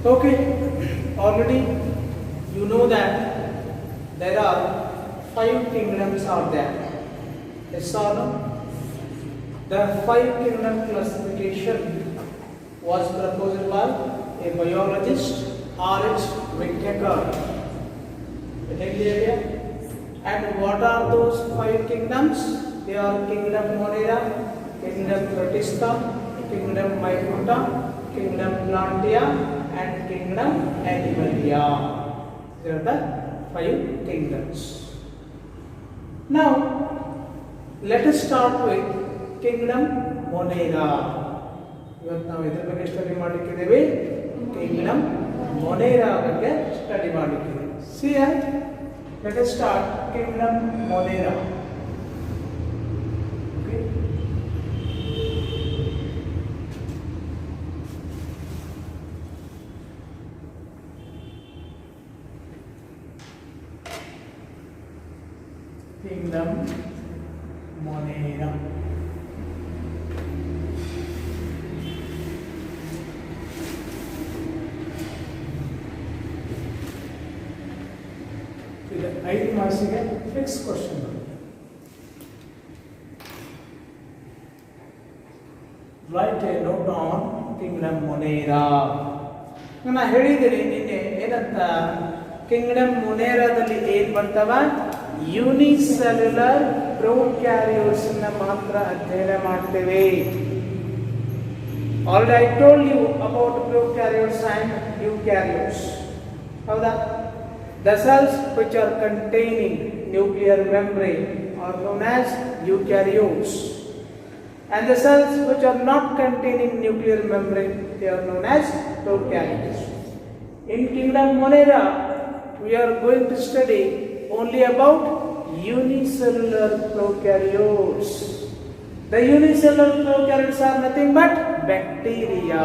Okay, already you know that there are 5 kingdoms out there. Yes or no? The 5 kingdom classification was proposed by a biologist R.H. Whittaker. Getting the idea? And what are those 5 kingdoms? They are Kingdom Monera, Kingdom Protista, Kingdom Mycota, Kingdom Plantia, and Kingdom Animalia. These are the 5 kingdoms. Now, let us start with Kingdom Monera. ಇವತ್ತು ನಾವು ಇದರ ಬಗ್ಗೆ study ಮಾಡಲಿಕ್ಕಿದ್ದೇವೆ. Kingdom Monera ಬಗ್ಗೆ study ಮಾಡಲಿಕ್ಕಿದ್ದೇವೆ. See here, let us start Kingdom Monera. Okay. Kingdom Monera. ಇದು 5 ಮಾರ್ಕ್ಸಿಗೆ fix question. Write a note on kingdom Monera. ನಾನು ಹೇಳಿದ್ದೀನಿ ನಿನ್ನೆ ಏನಂತ, ಕಿಂಗ್ಡಮ್ ಮೊನೇರಾದಲ್ಲಿ ಏನು ಬರ್ತಾವ, ಯೂನಿಸೆಲ್ಯುಲರ್ ಪ್ರೊಕ್ಯಾರಿಯೋಟ್ಸ್ ಮಾತ್ರ ಅಧ್ಯಯನ ಮಾಡ್ತೇವೆ. Already I told you about prokaryotes and eukaryotes. ಹೌದಾ? The cells which are containing nuclear membrane are known as eukaryotes, and the cells which are not containing nuclear membrane, they are known as prokaryotes. In Kingdom Monera, we are going to study only about unicellular prokaryotes. The unicellular prokaryotes are nothing but bacteria.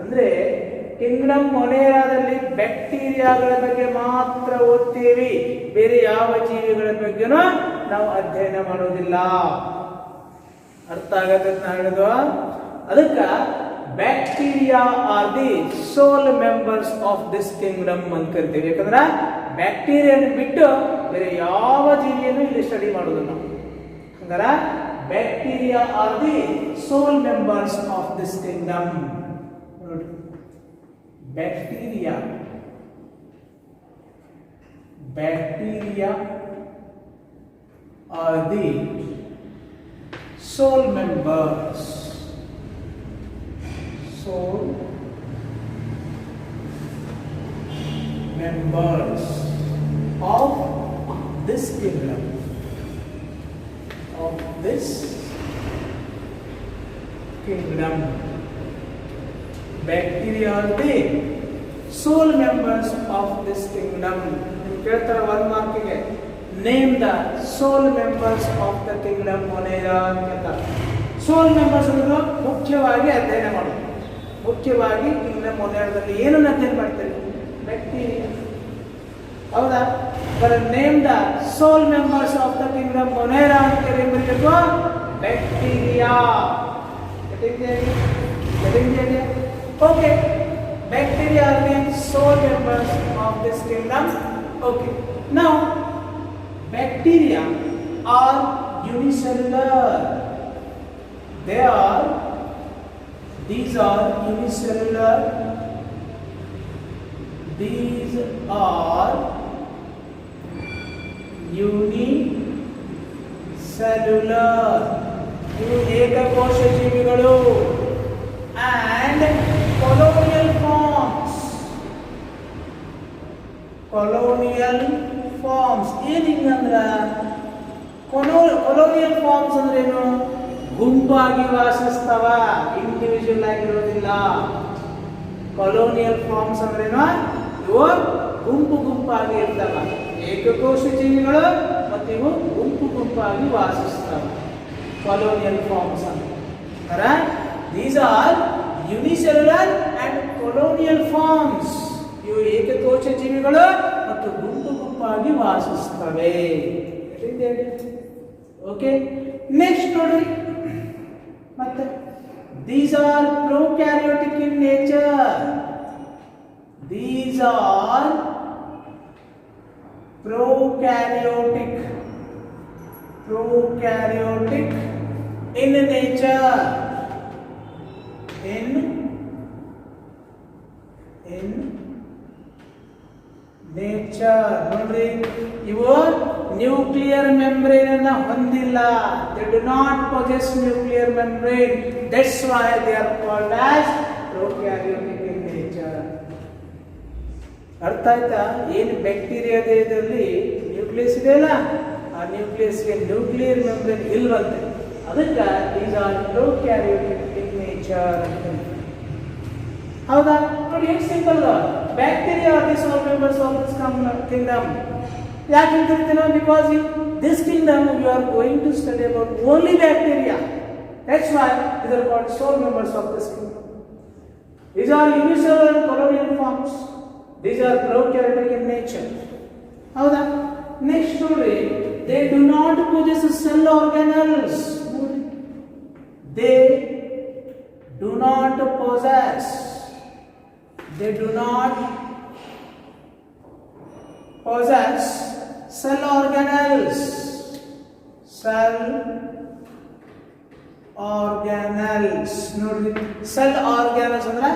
Andre kingdom ಮೊನೇರಾದಲ್ಲಿ ಬ್ಯಾಕ್ಟೀರಿಯಾಗಳ ಬಗ್ಗೆ ಮಾತ್ರ ಓದ್ತೀವಿ, ಬೇರೆ ಯಾವ ಜೀವಿಗಳ ಬಗ್ಗೆನೂ ನಾವು ಅಧ್ಯಯನ ಮಾಡೋದಿಲ್ಲ. ಅರ್ಥ ಆಗತ್ತೆ ಅಂತ ಹೇಳಿದ್ವ? ಅದಕ್ಕೆ bacteria are the sole members of this kingdom ಅಂತ ಕರಿತೀವಿ. ಯಾಕಂದ್ರೆ ಬ್ಯಾಕ್ಟೀರಿಯಾನ ಬಿಟ್ಟು ಬೇರೆ ಯಾವ ಜೀವಿಯನ್ನು ಇಲ್ಲಿ ಸ್ಟಡಿ ಮಾಡೋದಿಲ್ಲ. ಹಂಗಾರ bacteria are the sole members of this kingdom. ನೋಡಿ, bacteria are the sole members of this kingdom, Bacteria are the sole members of this kingdom. You ಕೇಳ್ತಾರೆ 1 ಮಾರ್ಕಿಗೆ, name the sole members of the kingdom Monera ಅಂತ. Sole ನೇಮರ್ಸ್ ಅಂದ್ರೆ ಮುಖ್ಯವಾಗಿ ಅಧ್ಯಯನ ಮಾಡೋದು. ಮುಖ್ಯವಾಗಿ Kingdom ಮೊನೇರಾದಲ್ಲಿ ಏನನ್ನು ಅಧ್ಯಯನ ಮಾಡ್ತಾರೆ? ಬ್ಯಾಕ್ಟೀರಿಯಾ. ಹೌದಾ? But name the sole members of the kingdom Monera ಅಂತ ಏನು ಬರೀಬೇಕು? Bacteria. Okay, bacteria are the sole members of this kingdom. Okay, now bacteria are unicellular. These are unicellular. These are unicellular. ಇವು ಏಕಕೋಶ ಜೀವಿಗಳು. And colonial forms ಏನಂದ್ರ colonial forms ಅಂದ್ರೆ ಏನು? ಗುಂಪಾಗಿ ವಾಸಿಸ್ತವ, individual ಆಗಿರೋದಿಲ್ಲ. colonial forms ಅಂದ್ರೆ ಏನು? ಇವು ಗುಂಪಾಗಿ ಇರ್ತವ. ಏಕಕೋಶ ಜೀವಿಗಳು ಮತ್ತು ಇವು ಗುಂಪಾಗಿ ವಾಸಿಸ್ತವ. colonial forms ಅಂದ್ರೆ these are unicellular and colonial forms. ಇವು ಏಕಕೋಶ ಜೀವಿಗಳು ಮತ್ತು ಗುಂಪಾಗಿ ವಾಸಿಸ್ತವೆ. ಓಕೆ, ನೆಕ್ಸ್ಟ್ ನೋಡ್ರಿ, ಮತ್ತೆ these are prokaryotic in nature. These are prokaryotic in nature. In nature. ನೋಡ್ರಿ, ಇವು ನ್ಯೂಕ್ಲಿಯರ್ ಮೆಂಬ್ರೇನ್ ಅನ್ನ ಹೊಂದಿಲ್ಲ. They do not possess nuclear membrane. That's why they are called as prokaryotic in nature. ಅರ್ಥ ಆಯ್ತಾ? ಏನು ಬ್ಯಾಕ್ಟೀರಿಯಾದಲ್ಲಿ nucleus ಇದೆಯಲ್ಲ, ಆ ನ್ಯೂಕ್ಲಿಯಸ್ಗೆ ನ್ಯೂಕ್ಲಿಯರ್ ಮೆಂಬ್ರೇನ್ ಇಲ್ವಂತೆ. ಅದಕ್ಕೆ these are prokaryotic in nature. ಹೌದಾ? ನೋಡಿ ಎಷ್ಟು simple. Bacteria are the sole members of this kingdom. ಯಾಕೆ ಅಂತ ಹೇಳ್ತೀನೋ? Because in this kingdom you are going to study about only bacteria. That's why these are called soul members of this kingdom. These are unicellular and colonial forms. These are prokaryotic in nature. ಹೌದಾ? Next ನೋಡಿ, they do not possess cell organelles. They do not possess cell organelles. ನೋಡಿ, cell organelles ಅಂದ್ರೆ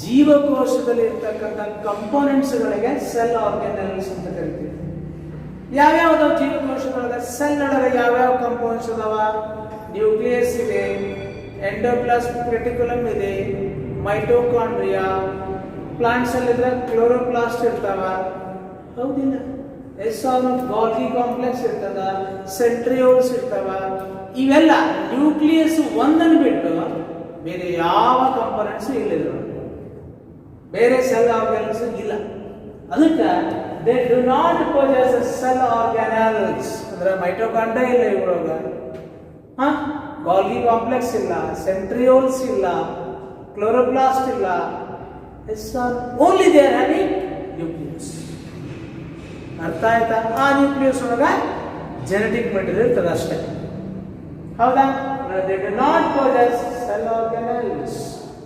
ಜೀವಕೋಶದಲ್ಲಿ ಇರ್ತಕ್ಕಂಥ ಕಂಪೋನೆಂಟ್ಸ್ಗಳಿಗೆ cell ಆರ್ಗ್ಯಾನಲ್ಸ್ ಅಂತ ಕರಿತೀವಿ. ಯಾವ್ಯಾವ ಜೀವಕೋಶದೊಳಗೆ cell ಒಳಗೆ ಯಾವ್ಯಾವ ಕಂಪೋನೆಂಟ್ಸ್ ಅದಾವ? ನ್ಯೂಕ್ಲಿಯಸ್ ಇದೆ, ಎಂಡೋಪ್ಲಾಸ್ಮಿಕ್ ರೆಟಿಕ್ಯುಲಮ್ ಇದೆ, ಮೈಟೋಕಾಂಡ್ರಿಯಾ, ಪ್ಲಾಂಟ್ಸ್ ಅಲ್ಲಿ ಇದ್ರೆ ಕ್ಲೋರೋಪ್ಲಾಸ್ಟ್ ಇರ್ತಾವ. ಹೌದಿಲ್ಲ? ಗಾಲ್ಗಿ ಕಾಂಪ್ಲೆಕ್ಸ್ ಇರ್ತದ, ಸೆಂಟ್ರಿಯೋಲ್ಸ್ ಇರ್ತಾವ. ಇವೆಲ್ಲ ನ್ಯೂಕ್ಲಿಯಸ್ ಒಂದನ್ನು ಬಿಟ್ಟು ಬೇರೆ ಯಾವ ಕಂಪೋನೆಂಟ್ಸ್ ಇಲ್ಲ, ಬೇರೆ ಸೆಲ್ ಆರ್ಗನ್ಸ್ ಇಲ್ಲ. ಅದಕ್ಕೆ they do not possess cell organelles. ಅಂದ್ರೆ ಮೈಟೋಕಾಂಡ್ರಿಯಾ ಇಲ್ಲ ಇವಾಗ, ಗಾಲ್ಗಿ ಕಾಂಪ್ಲೆಕ್ಸ್ ಇಲ್ಲ, ಸೆಂಟ್ರಿಯೋಲ್ಸ್ ಇಲ್ಲ, ಕ್ಲೋರೋಪ್ಲಾಸ್ಟ್ ಇಲ್ಲ. Only they are having nucleus. ಅರ್ಥ ಆಯ್ತಾ? ಆ ನ್ಯೂಕ್ಲಿಯಸ್ ಒಳಗ ಜೆನೆಟಿಕ್ ಮೆಟೀರಿಯಲ್ ಇರ್ತದೆ ಅಷ್ಟೇ. ಹೌದಾ? They do not possess cell organelles.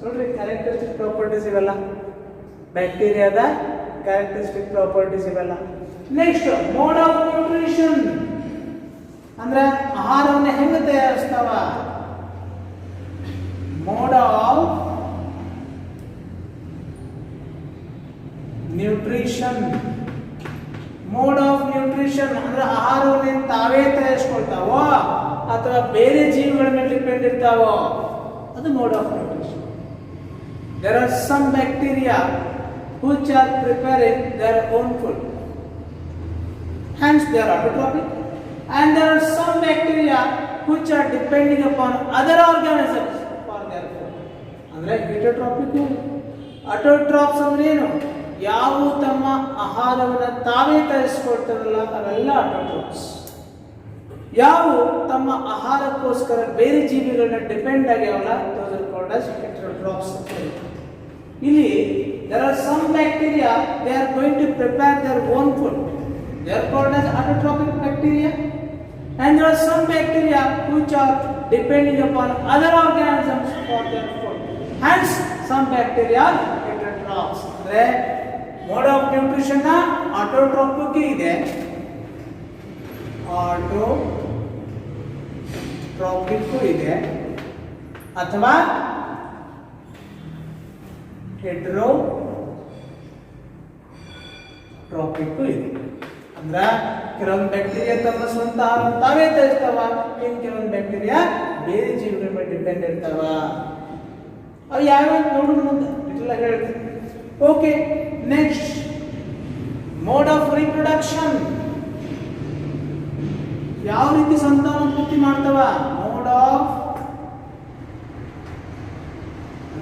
ನೋಡ್ರಿ, ಕ್ಯಾರೆಕ್ಟರಿಸ್ಟಿಕ್ ಪ್ರಾಪರ್ಟೀಸ್ ಇವೆಲ್ಲ ಬ್ಯಾಕ್ಟೀರಿಯಾದ ಕ್ಯಾರೆಕ್ಟರಿಸ್ಟಿಕ್ ಪ್ರಾಪರ್ಟೀಸ್ ಇವೆಲ್ಲ. ನೆಕ್ಸ್ಟ್, ಮೋಡ್ ಆಫ್ ನ್ಯೂಟ್ರಿಷನ್ ಅಂದ್ರೆ ಆಹಾರವನ್ನು ಹೆಂಗೆ ತಯಾರಿಸ್ತಾವ? Mode of nutrition. Mode of nutrition ಅಂದ್ರೆ ಆಹಾರವನ್ನು ತಾವೇ ತಯಾರಿಸ್ಕೊಳ್ತಾವೋ ಅಥವಾ ಬೇರೆ ಜೀವಿಗಳ ಮೇಲೆ ಡಿಪೆಂಡ್ ಇರ್ತಾವೋ, ಅದು mode of nutrition. There are some bacteria which are preparing their own food, hence they are autotrophic. And there are some bacteria which are depending upon other organisms for their food. ಅಂದ್ರೆ heterotrophic. autotrophs ಅಂದ್ರೆ ಏನು? ಯಾವ ತಮ್ಮ ಆಹಾರವನ್ನು ತಾವೇ ತಯಾರಿಸಿಕೊಳ್ತಾರಲ್ಲ ಅವೆಲ್ಲ autotrophs. ಯಾವ ತಮ್ಮ ಆಹಾರಕ್ಕೋಸ್ಕರ ಬೇರೆ ಜೀವಿಗಳನ್ನ depend ಆಗ್ಯಾವಲ್ಲ those are called as heterotrophs. ಇಲ್ಲಿ there are some bacteria, they are going to prepare their own food. They are called as autotrophic bacteria. And there are some bacteria which are depending upon other organisms for their food. Hence, some bacteria are heterotrophs. ಅಂದ್ರೆ mode of nutrition na autotrophic ಇದೆ, autotrophic ಇದೆ, ಅಥವಾ ಹೆಟರೋಟ್ರಾಪಿಕ್ ಇದೆ. ಅಂದ್ರೆ ಕೆಲವೊಂದು bacteria ತಮ್ಮ ಸ್ವಂತ ಆಹಾರ ತಾವೇ ತಯಾರಿಸ್ತಾವ, ಇನ್ನು ಕೆಲವೊಂದು ಬ್ಯಾಕ್ಟೀರಿಯಾ ಬೇರೆ ಜೀವಿಗಳ ಮೇಲೆ ಡಿಪೆಂಡ್ ಇರ್ತಾವ. ಅವು ಯಾವ್ಯಾವ ನೋಡೋಣ ಮುಂದೆ ಡಿಟೇಲ್ ಆಗಿ ಹೇಳ್ತೀನಿ. Okay, next, mode of reproduction. ಯಾವ ರೀತಿ ಸಂತಾನೋತ್ಪತ್ತಿ ಮಾಡ್ತಾವ? Mode of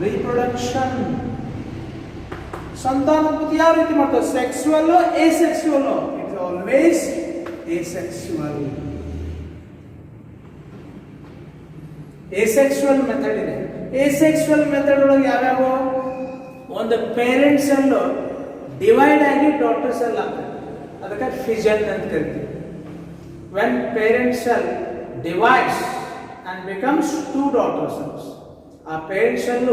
reproduction. ಸಂತಾನೋತ್ಪತ್ತಿ ಯಾವ ರೀತಿ ಮಾಡ್ತಾರೆ? Sexual, asexual? It's always asexual. Asexual method ಇದೆ. ಎಸೆಕ್ಸುವಲ್ ಮೆಥಡ್ ಒಳಗೆ ಯಾವ್ಯಾವ? ಒಂದು ಪೇರೆಂಟ್ ಸೆಲ್ ಡಿವೈಡ್ ಆಗಿ ಡಾಟರ್ ಸೆಲ್ ಆಗ್ತದೆ, ಅದಕ್ಕೆ ಫಿಷನ್ ಅಂತ ಕರಿತೀವಿ. When parent cell divides and becomes 2 daughter cells, ಆ ಪೇರೆಂಟ್ ಸೆಲ್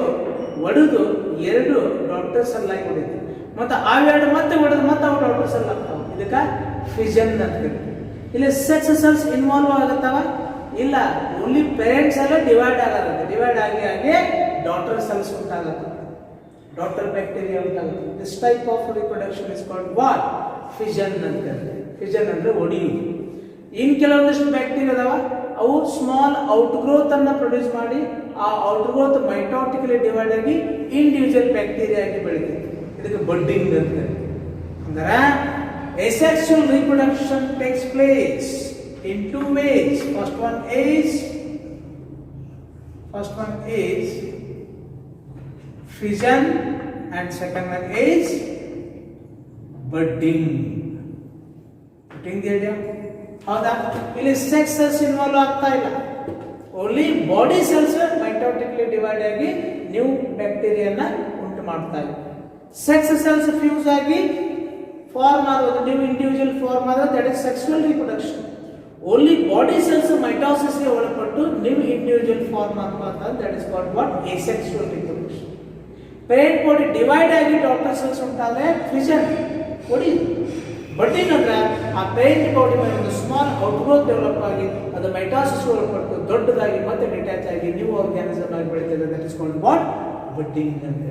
ಒಡೆದು 2 ಡಾಟರ್ ಸೆಲ್ ಆಗಿ ಹೊಡಿತೀವಿ. ಮತ್ತೆ ಅವೆರಡು ಮತ್ತೆ ಹೊಡೆದು ಮತ್ತೆ ಅವು ಡಾಟರ್ ಸೆಲ್ ಆಗ್ತಾವ. ಇದಕ್ಕೆ ಫಿಷನ್ ಅಂತ ಕರೀತೀವಿ. ಇಲ್ಲಿ ಸೆಕ್ಸ್ ಸೆಲ್ಸ್ ಇನ್ವಾಲ್ವ್ ಆಗತ್ತವ ಇಲ್ಲ, ಓನ್ಲಿ ಪೇರೆಂಟ್ಸ್ ಎಲ್ಲ ಡಿವೈಡ್ ಆಗುತ್ತೆ. ಡಿವೈಡ್ ಆಗಿ ಡಾಟರ್ ಸೆಲ್ಸ್ ಉಂಟಾಗುತ್ತೆ, ಡಾಟರ್ ಬ್ಯಾಕ್ಟೀರಿಯಾ ಉಂಟಾಗುತ್ತೆ. This type of reproduction is called what? Fission ಅಂತ ಕರೀತೀವಿ. ಫಿಷನ್ ಅಂದ್ರೆ ಒಡೆಯುವುದು. ಇನ್ ಕೆಲವೊಂದಿಷ್ಟು ಬ್ಯಾಕ್ಟೀರಿಯಾ ಅದಾವ, ಅವು ಸ್ಮಾಲ್ ಔಟ್ ಗ್ರೋತ್ ಅನ್ನ ಪ್ರೊಡ್ಯೂಸ್ ಮಾಡಿ ಆ ಔಟ್ ಗ್ರೋತ್ ಮೈಟೋಟಿಕಲಿ ಡಿವೈಡ್ ಆಗಿ ಇಂಡಿವಿಜುವಲ್ ಬ್ಯಾಕ್ಟೀರಿಯಾ ಆಗಿ ಬೆಳಿತೈತಿ. ಇದಕ್ಕೆ ಬಡ್ಡಿಂಗ್ ಅಂತ ಕರೀತೀವಿ. ಅಂದ್ರೆ asexual reproduction takes place in two ways. First one is fission and second one is budding. Getting the idea? ಹೌದಾ? ಇಲ್ಲಿ ಸೆಕ್ಸ್ ಸೆಲ್ಸ್ ಇನ್ವಾಲ್ವ್ ಆಗ್ತಾ ಇಲ್ಲ, only body cells mitotically divide ಆಗಿ ನ್ಯೂ ಬ್ಯಾಕ್ಟೀರಿಯಾನ ಉಂಟು ಮಾಡ್ತಾ ಇದೆ. ಸೆಕ್ಸ್ ಸೆಲ್ಸ್ ಫ್ಯೂಸ್ ಆಗಿ ಫಾರ್ಮ್ ಆಗೋದು, ನ್ಯೂ ಇಂಡಿವಿಜುವಲ್ ಫಾರ್ಮ್ ಆಗೋದು, that is sexual reproduction. Only body cells ಮೈಟೋಸಿಸ್ಗೆ ಒಳಪಟ್ಟು ನ್ಯೂ ಇಂಡಿವಿಜುವಲ್ ಫಾರ್ಮ್ ಆಗ್ತಾ, that is called what? asexual reproduction. Parent body divide ಆಗಿ ಡಾಟರ್ ಸೆಲ್ಸ್ ಉಂಟಾದ್ರೆ ಫಿಷನ್ ಹೊಡಿಯುದು. ಬಡ್ಡಿಂಗ್ ಅಂದ್ರೆ ಆ ಪೇರೆಂಟ್ ಬಾಡಿ ಮೇಲೆ ಒಂದು ಸ್ಮಾಲ್ ಔಟ್ಗ್ರೋತ್ ಡೆವಲಪ್ ಆಗಿ ಅದು ಮೈಟೋಸಿಸ್ ಒಳಪಟ್ಟು ದೊಡ್ಡದಾಗಿ ಮತ್ತೆ ಡಿಟ್ಯಾಚ್ ಆಗಿ ನ್ಯೂ ಆರ್ಗ್ಯಾನಿಸಮ್ ಆಗಿ ಬೆಳೀತದೆ. That is called what? Budding ಅಂತ.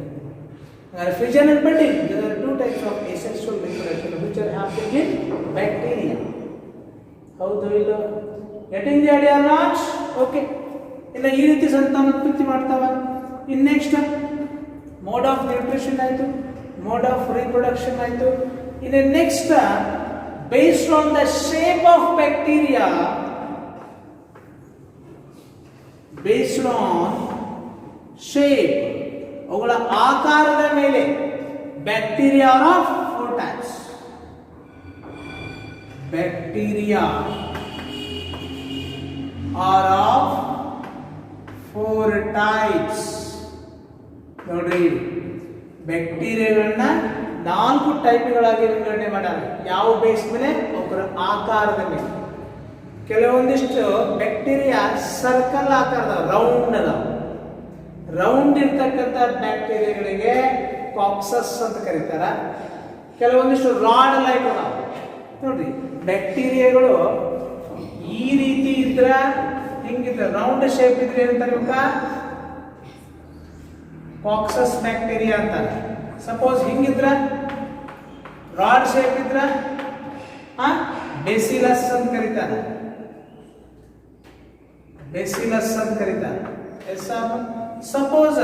Fission and budding, there are two types of asexual reproduction which are happening in bacteria. How do we know? Getting the idea or not? Okay. In the ರೀತಿ ಸಂತಾನೋತ್ಪತ್ತಿ ಮಾಡ್ತಾವ. In next mode of nutrition ಆಯ್ತು, mode of reproduction ಆಯ್ತು. In the next based on the shape of bacteria, based on shape, ಅವುಗಳ ಆಕಾರದ ಮೇಲೆ bacteria of 4 types. Bacteria are of 4 types. ನೋಡ್ರಿ, ಬ್ಯಾಕ್ಟೀರಿಯಾಗಳನ್ನ 4 ಟೈಪ್ಗಳಾಗಿ ವಿಂಗಡಣೆ ಮಾಡ್ಯಾರ. ಯಾವ ಬೇಸ್ ಮೇಲೆ? ಅವರ ಆಕಾರದ ಮೇಲೆ. ಕೆಲವೊಂದಿಷ್ಟು ಬ್ಯಾಕ್ಟೀರಿಯಾ ಸರ್ಕಲ್ ಆಕಾರದ, ರೌಂಡ್ ಅದಾವ. ರೌಂಡ್ ಇರ್ತಕ್ಕಂಥ ಬ್ಯಾಕ್ಟೀರಿಯಾಗಳಿಗೆ ಕಾಕ್ಸಸ್ ಅಂತ ಕರೀತಾರ. ಕೆಲವೊಂದಿಷ್ಟು ರಾಡ್ ಲೈಕ್ ಅದಾವ. ನೋಡ್ರಿ, ಬ್ಯಾಕ್ಟೀರಿಯಾಗಳು ಈ ರೀತಿ ಇದ್ರ, ಹಿಂಗಿದ್ರ, ರೌಂಡ್ ಶೇಪ್ ಇದ್ರೆ ಏನಂತಾರೆ ಇವಾಗ? ಕಾಕ್ಸಸ್ ಬ್ಯಾಕ್ಟೀರಿಯಾ ಅಂತ. ಸಪೋಸ್ ಹಿಂಗಿದ್ರ, ರಾಡ್ ಶೇಪ್ ಇದ್ರ ಬೇಸಿಲಸ್ ಅಂತ ಕರೀತಾರ. ಬೇಸಿಲಸ್ ಅಂತ ಕರೀತಾರ. ಸಪೋಸ್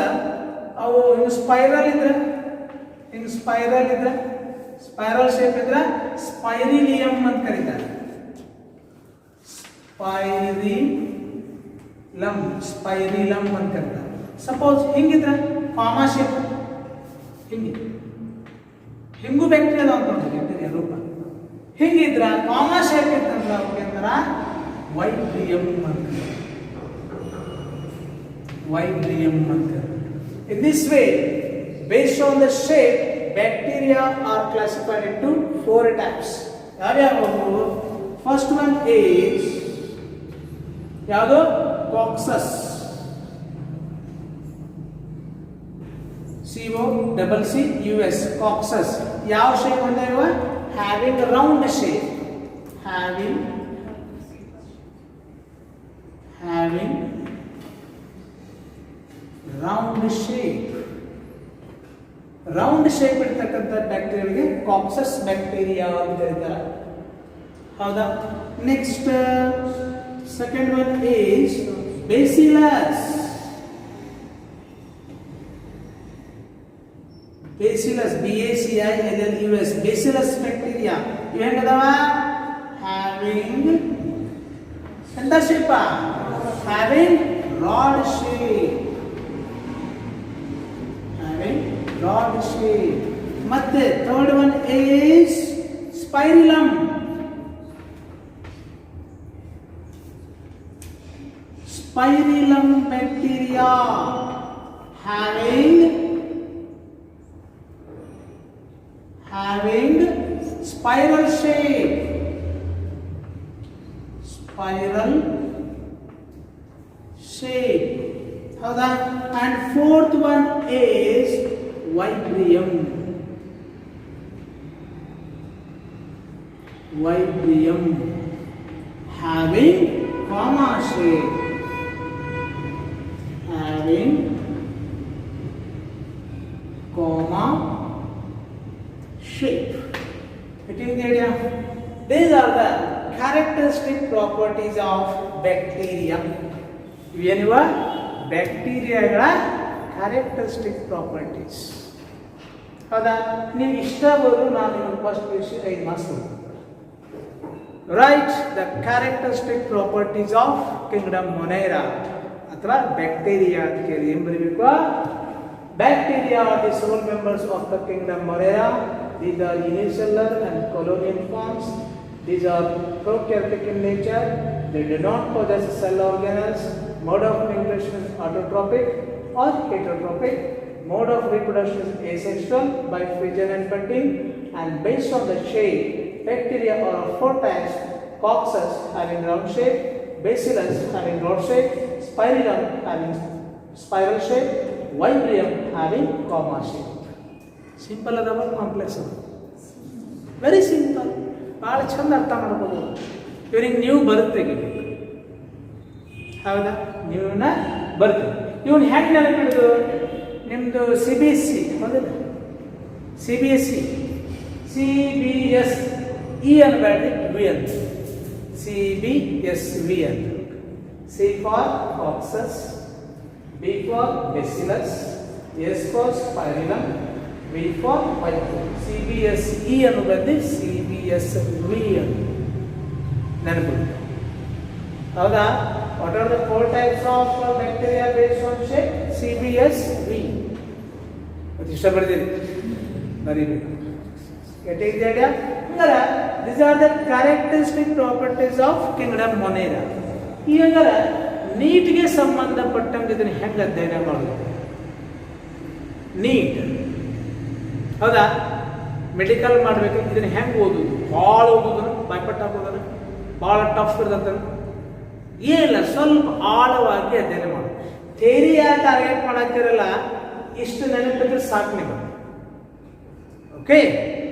ಅವು ಹಿಂಗೆ ಸ್ಪೈರಲ್ ಇದ್ರೆ, ಸ್ಪೈರಲ್ ಶೇಪ್ ಇದ್ರೆ ಸ್ಪೈರಿಲಿಯಂ ಅಂತ ಕರೀತಾರೆ. ಸ್ಪೈರಿಲಂ ಅಂತ ಕರೀತಾರೆ. ಸಪೋಸ್ ಹಿಂಗಿದ್ರೆ ಕಾಮಾ ಶೇಪ್, ಹಿಂಗು ಬ್ಯಾಕ್ಟೀರಿಯಾ ಬ್ಯಾಕ್ಟೀರಿಯಾ ರೂಪ ಹಿಂಗಿದ್ರ ಕಾಮಾ ಶೇಪ್ ಇತ್ತಂದ್ರ ಅವಕ್ಕೆ ವೈಬ್ರಿಯಂ ಅಂತ. Vibrium marker. In this way, based on the shape, bacteria are classified into 4 types. First one is yado coccus. COCCUS, coccus. Yav shape anda iva? Having a round shape. Having round shape ಇರ್ತಕ್ಕಂಥ ಬ್ಯಾಕ್ಟೀರಿಯಾಗೆ coccus bacteria ಅಂತ ಕರೀತಾರೆ. ಹೌದಾ? Next second one is bacillus. Bacillus, BACILLUS, bacillus bacteria ಇವು ಹೆಂಗದಾವ? Having ಎಂತ shape? Having rod shape. Rod shape. ಮತ್ತೆ third one is spirillum. Spirillum bacteria having spiral shape. Spiral shape. ಹೌದಾ? And fourth one is Vibrium. Vibrium having comma shape. Having comma shape. Getting the idea? These are the characteristic properties of bacteria. ಇವೇನಿವ ಬ್ಯಾಕ್ಟೀರಿಯಾಗಳ characteristic properties. ಹೌದಾ? ನೀವು ಇಷ್ಟ ಬರು ನಾನು ನಿಮಗೆ first ವಿಷಯ 5 marks write the characteristic properties of kingdom Monera ಅಥವಾ ಬ್ಯಾಕ್ಟೀರಿಯಾ ಅಂತ ಕೇಳಿ ಏನು ಬರೀಬೇಕು? Bacteria are the sole members of the kingdom Monera. These are unicellular and colonial forms. These are prokaryotic in nature. They do not possess cell organelles. Mode of nutrition is autotrophic or heterotrophic. Mode of reproduction is asexual by fission and budding. And based on the shape, bacteria are of 4 types: Coccus having round shape, Bacillus having rod shape, Spirillum having spiral shape, Vibrium having comma shape. Simple ಅದಾವ complex ಅದ? Very simple. ಭಾಳ ಚಂದ ಅರ್ಥ ಮಾಡ್ಬೋದು. ಇವ್ರಿಗೆ ನೀವು ಬರುತ್ತೆ, ಹೌದಾ? ನೀವನ್ನ ಬರುತ್ತೆ. ಇವನು ಹೆಂಗೆ ನೆನಪಿಡಿದು ನಿಮ್ಮದು CBSE ಹೌದಿಲ್ಲ? CBSE CBSE ಅನ್ಬೇಡ್ರಿ, ವಿ ಅಂತ. CBSV ಅಂತ. C for Coccus, B for Bacillus, S for Spirillum, V for Vibrium. CBSE ಅನ್ನು ಬಂದು CBSV ಅಂತ ನೆನಪಿಡಿ. ಹೌದಾ? What are the 4 types of bacteria based on shape? CBSV. ಅದು ಇಷ್ಟ ಬರ್ತೀರಿ ಬರೀಬೇಕು. Getting the idea? These are the characteristic properties of Kingdom Monera. ಈಗ ನೀಟ್ಗೆ ಸಂಬಂಧಪಟ್ಟಂಗೆ ಇದನ್ನು ಹೆಂಗೆ ಅಧ್ಯಯನ ಮಾಡೋದು? ನೀಟ್ ಹೌದಾ? ಮೆಡಿಕಲ್ ಮಾಡಬೇಕು, ಇದನ್ನು ಹೆಂಗೆ ಓದೋದು? ಭಾಳ ಓದೋದನ್ನು ಭಯಪಟ್ಟು ಹಾಕೋದನ್ನು ಭಾಳ ಟಫ್ ಇರ್ತಂತ ಏನಿಲ್ಲ, ಸ್ವಲ್ಪ ಆಳವಾಗಿ ಅಧ್ಯಯನ ಮಾಡೋದು. ಥೇರಿ ಯಾರು ಟಾರ್ಗೆಟ್ ಮಾಡಾಕ್ತಿರಲ್ಲ, ಇಷ್ಟು ನೆನಪಿದ್ರೆ ಸಾಕು ನಿಮಗೆ. ಓಕೆ,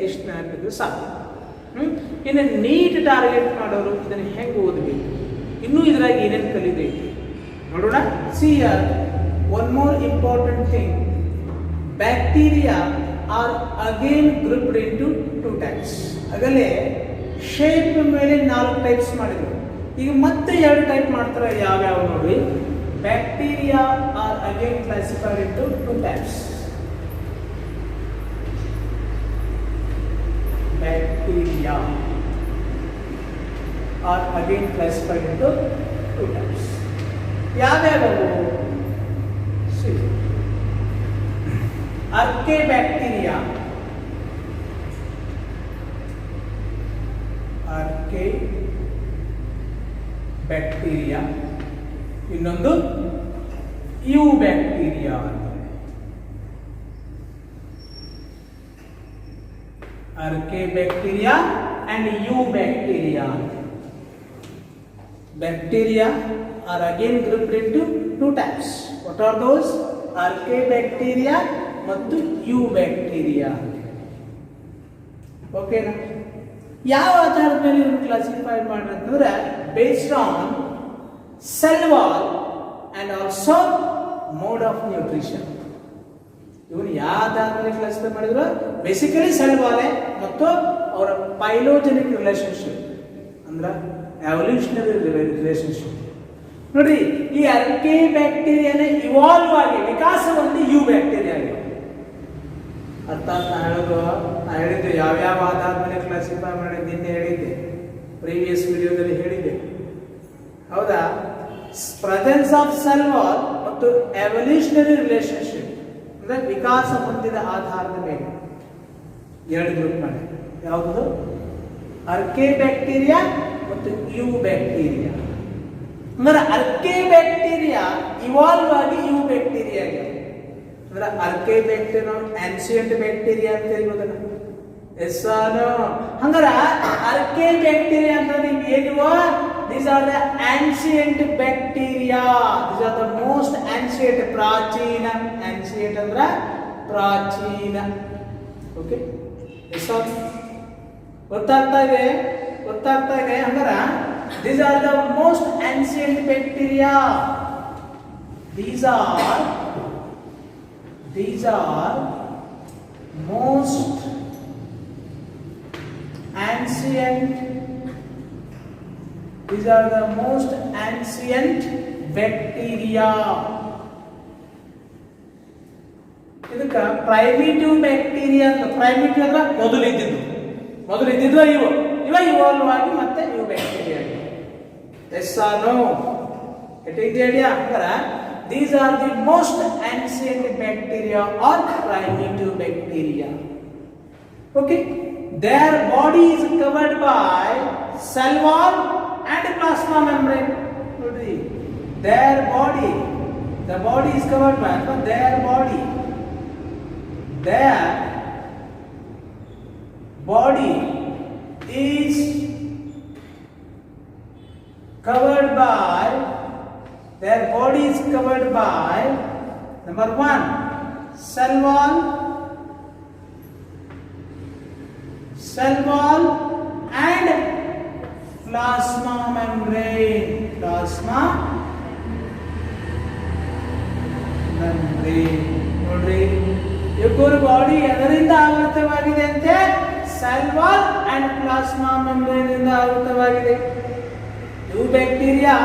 ಇಷ್ಟು ನೆನಪಿದ್ರೆ ಸಾಕು. ಇನ್ನು ನೀಟ್ ಟಾರ್ಗೆಟ್ ಮಾಡೋರು ಇದನ್ನು ಹೆಂಗೆ ಓದಬೇಕು, ಇನ್ನೂ ಇದ್ರಾಗ ಏನೇನು ಕಲಿಬೇಕು ನೋಡೋಣ. See are one more important thing, bacteria are again grouped into 2 types. ಆಗಲೇ ಶೇಪ್ ಮೇಲೆ 4 types ಮಾಡಿದ್ರು, ಈಗ ಮತ್ತೆ 2 type ಮಾಡ್ತಾರೆ. ಯಾವ್ಯಾವ ನೋಡಿ? Bacteria are again classified into 2 types. Bacteria are again classified into 2 types. ಯಾವ್ಯಾವು? Archaebacteria, Archaebacteria, ಇನ್ನೊಂದು Eubacteria. Archaebacteria and Eubacteria. Bacteria are again grouped into 2 types. What are those? Archaebacteria ಮತ್ತು Eubacteria. ಓಕೆನಾ? ಯಾವ ಆಧಾರದ ಮೇಲೆ ಇವರು ಕ್ಲಾಸಿಫೈ ಮಾಡಿದ್ರೆ based on cell wall and also mode of nutrition. ಇವನು ಯಾವ್ದಾದ್ಮೇಲೆ ಕ್ಲಾಸಿಫೈ ಮಾಡಿದ್ರು? ಬೇಸಿಕಲಿ ಸೆಲ್ ವಾಲೆ ಮತ್ತು ಅವರ ಪೈಲೋಜೆನಿಕ್ ರಿಲೇಶನ್ಶಿಪ್ ಅಂದ್ರೆ ಎವಲ್ಯೂಷನರಿ ರಿಲೇಶನ್ಶಿಪ್. ನೋಡ್ರಿ, ಈ ಅರ್ಕೆ ಬ್ಯಾಕ್ಟೀರಿಯಾನ ಇವಾಲ್ವ್ ಆಗಿ ವಿಕಾಸ ಹೊಂದಿ ಯು ಬ್ಯಾಕ್ಟೀರಿಯಾ ಆಗಿದೆ. ಅರ್ಥಾತ್ ನಾ ಹೇಳಿದ್ದು ಯಾವ್ಯಾವ ಆಧಾರದ ಕ್ಲಾಸಿಫೈ ಮಾಡಿ ನಿನ್ನೆ ಹೇಳಿದ್ದೆ, ಪ್ರೀವಿಯಸ್ ವಿಡಿಯೋದಲ್ಲಿ ಹೇಳಿದ್ದೆ, ಹೌದಾ? ಪ್ರೆಸೆನ್ಸ್ ಆಫ್ ಸೆಲ್ ವಾಲ್ ಮತ್ತು ಎವಲ್ಯೂಷನರಿ ರಿಲೇಶನ್ಶಿಪ್ ಅಂದ್ರೆ ವಿಕಾಸ ಹೊಂದಿದ ಆಧಾರದ ಮೇಲೆ 2 ಗ್ರೂಪ್ ಮಾಡಿ. ಯಾವುದು? ಅರ್ಕೆ ಬ್ಯಾಕ್ಟೀರಿಯಾ ಮತ್ತು ಯು ಬ್ಯಾಕ್ಟೀರಿಯಾ. ಅಂದ್ರೆ ಅರ್ಕೆ ಬ್ಯಾಕ್ಟೀರಿಯಾ ಇವಾಲ್ವ್ ಆಗಿ ಯು ಬ್ಯಾಕ್ಟೀರಿಯಾ ಆಗಿದೆ. ಅಂದ್ರೆ ಅರ್ಕೆ ಬ್ಯಾಕ್ಟೀರಿಯಾ ಆನ್ಸಿಯಂಟ್ ಬ್ಯಾಕ್ಟೀರಿಯಾ ಅಂತ ಹೇಳ್ಬೋದಲ್ಲ? S no? ಹಂಗಾರ ಅರ್ಕೆ ಬ್ಯಾಕ್ಟೀರಿಯಾ ಅಂದ್ರೆ ನಿಮ್ಗೆ ಏನಿವ? These are the ancient bacteria. These are the most ancient, ಪ್ರಾಚೀನ. Ancient ಅಂದ್ರೆ ಪ್ರಾಚೀನ. ಓಕೆ, ಎಸ್ ಗೊತ್ತಾಗ್ತಾ ಇದೆ? ಗೊತ್ತಾಗ್ತಾ ಇದೆ ಹಂಗಾರ these are the most ancient bacteria. These are most ancient. These are the most ancient bacteria. ಇದಕ್ಕೆ ಪ್ರೈಮಿಟಿವ್ ಬ್ಯಾಕ್ಟೀರಿಯಾ ಅಂತ. ಪ್ರೈಮಿಟಿವ್ ಅಂದ್ರೆ ಮೊದಲು ಇದ್ದಿದ್ದು ಇವು ಇವಾಲ್ವ್ ಆಗಿ ಮತ್ತೆ ಇವು bacteria. Yes or no? It is the idea. ಅಂದ್ರೆ these are the most ancient bacteria or primitive bacteria. Okay, their body is covered by cell wall and plasma membrane. Their body, the body is covered by their body is covered by number 1 cell wall and plasma membrane. ನೋಡ್ರಿ, ಇಬ್ಬರ body ಎದರಿಂದ ಆವೃತವಾಗಿದೆ ಅಂತೆ? Cell wall and plasma membrane ಇಂದ ಆವೃತವಾಗಿದೆ. ಇವು bacteria.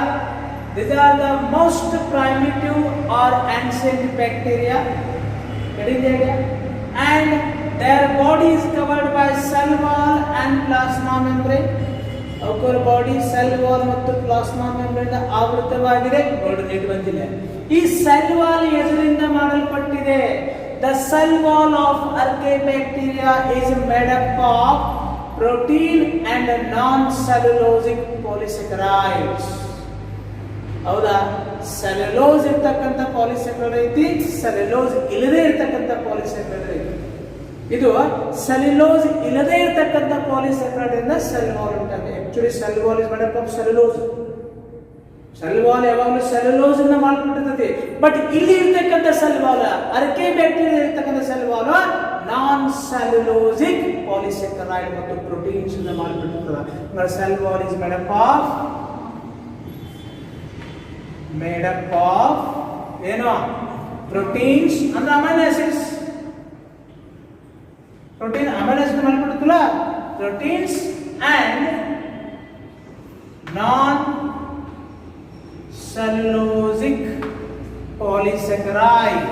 These are the most primitive or ancient bacteria. And their body is covered by cell wall and plasma membrane. ಅವರ body cell wall ಮತ್ತು plasma membrane ಆವೃತವಾಗಿದೆ. ನೋಡಿ, neat ಬಂದಿಲ್ಲ. ಈ cell wall ಎದರಿಂದ ಮಾಡಲ್ಪಟ್ಟಿದೆ? The cell wall of Archaebacteria is made up of protein and non-cellulosic polysaccharides. ಹೌದಾ? Cellulose ಇರ್ತಕ್ಕಂಥ polysaccharide ಐತಿ, cellulose ಇಲ್ಲದೆ ಇರ್ತಕ್ಕಂಥ ಪಾಲಿಸ್ಯಾಕರೈಡ್ ಐತಿ. ಇದು ಸೆಲ್ಯುಲೋಸ್ ಇಲ್ಲದೆ ಇರ್ತಕ್ಕಂಥ ಪಾಲಿಸ್ಯಾಕರೈಡ್ ಇಂದ ಸೆಲ್ ವಾಲ್ ಉಂಟಾಗಿದೆ. Actually cell wall is made up of cellulose. Cell wall ಯಾವಾಗಲೂ ಸೆಲ್ಯುಲೋಸ್ ಇಂದ ಮಾಡಲ್ಪಟ್ಟಿರ್ತದೆ. ಬಟ್ ಇಲ್ಲಿ ಇರ್ತಕ್ಕಂಥ ಸೆಲ್ ವಾಲ್, ಅರ್ಕೆ ಬ್ಯಾಕ್ಟೀರಿಯಾ ಇರ್ತಕ್ಕಂಥ cell wall non cellulosic polysaccharide ಮತ್ತು ಪ್ರೋಟೀನ್ಸ್ ಇಂದ ಮಾಡಲ್ಪಟ್ಟಿರ್ತದೆ. Cell wall is made up of ಏನು? ಪ್ರೋಟೀನ್ಸ್ ಅಂದ್ರೆ amino acids. Protein amino acid ಮಾಡಲ್ಪಟ್ಟಿರ್ತಲ್ಲ, proteins and non cellulosic polysaccharide.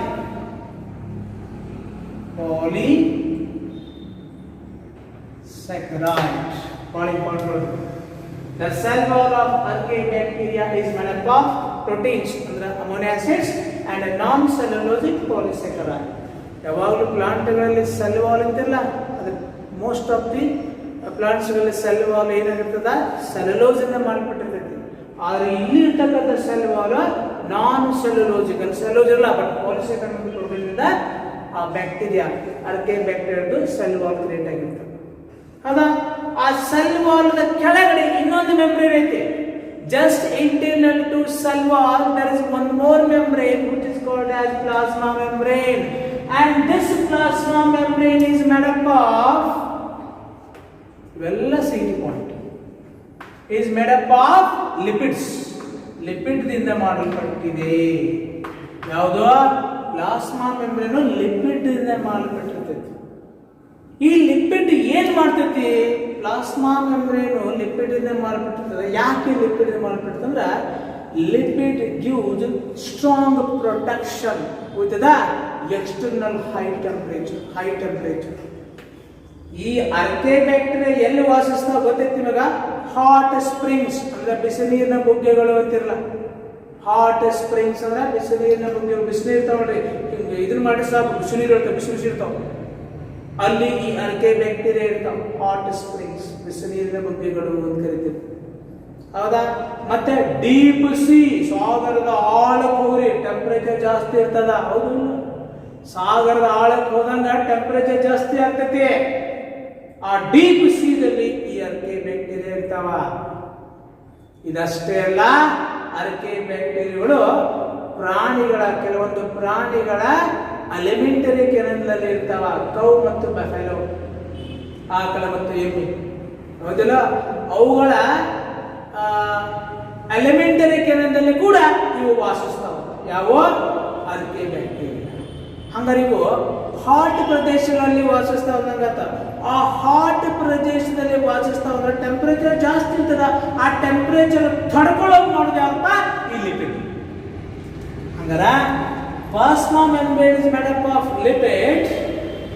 The cell wall of Archaebacteria is made up of proteins ಅಂದ್ರೆ amino acids and non-cellulosic polysaccharide. ಯಾವಾಗಲೂ ಪ್ಲಾಂಟ್ಗಳಲ್ಲಿ cell wall ಅಂತಿಲ್ಲ, ಅದು most of the ಪ್ಲಾಂಟ್ಸ್ಗಳಲ್ಲಿ cell wall ಏನಾಗಿರ್ತದ? Cellulose ಇಂದ ಮಾಡಲ್ಪಟ್ಟಿರ್ತದೆ. ಆದರೆ ಇಲ್ಲಿ ಇರ್ತಕ್ಕಂಥ cell wall non cellulosical. Cellulose ಇಲ್ಲ, ಬಟ್ ಪಾಲಿಸ್ಯಾಕರೈಡ್ ಮತ್ತು ಪ್ರೋಟೀನ್ ಇಂದ ಆ ಬ್ಯಾಕ್ಟೀರಿಯಾ, ಅರ್ಕೆ ಬ್ಯಾಕ್ಟೀರಿಯಾದು ಸೆಲ್ ವಾಲ್ ಕ್ರಿಯೇಟ್ ಆಗಿರ್ತದೆ. ಹೌದಾ? ಆ ಸೆಲ್ ವಾಲ್ ಕೆಳಗಡೆ ಇನ್ನೊಂದು ಮೆಂಬ್ರೇನ್ ಐತಿ. Just internal to cell wall there is one more membrane which is called as plasma membrane, and this plasma membrane is made up of ಇವೆಲ್ಲ city point is made up of lipids. Lipid ದಿಂದ ಮಾಡಲ್ಪಟ್ಟಿದೆ. ಯಾವುದು? Plasma membrane lipid ದಿಂದ ಮಾಡಲ್ಪಟ್ಟಿರ್ತೈತಿ. ಈ lipid ಏನ್ ಮಾಡ್ತೈತಿ? Plasma membrane lipid ಇಂದ ಮಾಡಲ್ಪಟ್ಟಿರ್ತದೆ. ಯಾಕೆ ಲಿಪಿಡ್ ಇಂದ ಮಾಡಲ್ಪಟ್ಟಿರ್ತಂದ್ರ lipid gives strong protection with the external high temperature. ಈ ಅರ್ಕೆ ಬ್ಯಾಕ್ಟೀರಿಯಾ ಎಲ್ಲಿ ವಾಸಿಸ್ತಾವ ಗೊತ್ತೈತಿ ನಿಮಗ? ಹಾಟ್ ಸ್ಪ್ರಿಂಗ್ಸ್ ಅಂದ್ರೆ ಬಿಸಿ ನೀರಿನ ಬುಗ್ಗೆಗಳು ಅಂತಿರಲ್ಲ. ಹಾಟ್ ಸ್ಪ್ರಿಂಗ್ಸ್ ಅಂದ್ರೆ ಬಿಸಿ ನೀರಿನ ಬುಗ್ಗೆಗಳು. ಬಿಸಿನೀರು ಇರ್ತಾವ ನೋಡ್ರಿ, ಇದನ್ನ ಮಾಡಿ ಸಾಕು, ಬಿಸಿನೀರು ಇರ್ತಾವ, ಬಿಸಿ ಇರ್ತಾವ. ಅಲ್ಲಿ ಈ ಅರ್ಕೆ ಬ್ಯಾಕ್ಟೀರಿಯಾ ಇರ್ತಾವ. ಹಾಟ್ ಸ್ಪ್ರಿಂಗ್ಸ್, ಬಿಸಿ ನೀರಿನ ಬುಗ್ಗೆಗಳು ಅಂತ ಕರಿತೀವಿ. ಹೌದಾ? ಮತ್ತೆ ಡೀಪ್ ಸಿ, ಸಾಗರದ ಆಳಕ್ಕೆ ಹೋಗ್ರಿ, ಟೆಂಪರೇಚರ್ ಜಾಸ್ತಿ ಇರ್ತದ. ಹೌದು, ಸಾಗರದ ಆಳಕ್ಕೆ ಹೋದಂಗ ಟೆಂಪರೇಚರ್ ಜಾಸ್ತಿ ಆಗ್ತೈತಿ. ಆ ಡೀಪ್ ಸೀದಲ್ಲಿ ಈ ಅರ್ಕೆ ಬ್ಯಾಕ್ಟೀರಿಯಾ ಇರ್ತಾವ. ಇದಷ್ಟೇ ಅಲ್ಲ, ಅರ್ಕೆ ಬ್ಯಾಕ್ಟೀರಿಯಾಗಳು ಕೆಲವೊಂದು ಪ್ರಾಣಿಗಳ ಅಲಿಮೆಂಟರಿ ಕೆನಲ್ನಲ್ಲಿ ಇರ್ತಾವ. ಕೌ ಮತ್ತು ಬಫೆಲೋ, ಆಕಳ ಮತ್ತು ಎಮ್ಮೆ. ಹೌದಲ್ಲ, ಅವುಗಳ ಎಲಿಮೆಂಟರಿ ಕೆನದಲ್ಲಿ ಕೂಡ ಇವು ವಾಸಿಸ್ತಾವ. ಯಾವ ಅರ್ಕೆ ಬ್ಯಾಕ್ಟೀರಿಯಾ. ಹಂಗಾರೆ ಇವು ಹಾಟ್ ಪ್ರದೇಶಗಳಲ್ಲಿ ವಾಸಿಸ್ತಾವ ನಂಗತ್ತ. ಆ ಹಾಟ್ ಪ್ರದೇಶದಲ್ಲಿ ವಾಸಿಸ್ತಾವ ಅಂದ್ರೆ ಟೆಂಪರೇಚರ್ ಜಾಸ್ತಿ ಇರ್ತದ. ಆ ಟೆಂಪರೇಚರ್ ತಡ್ಕೊಳ್ಳೋದು ಮಾಡೋದು ಯಾವಪ್ಪ? ಈ ಲಿಪಿಡ್. ಹಂಗಾರ plasma membrane is made up of lipid.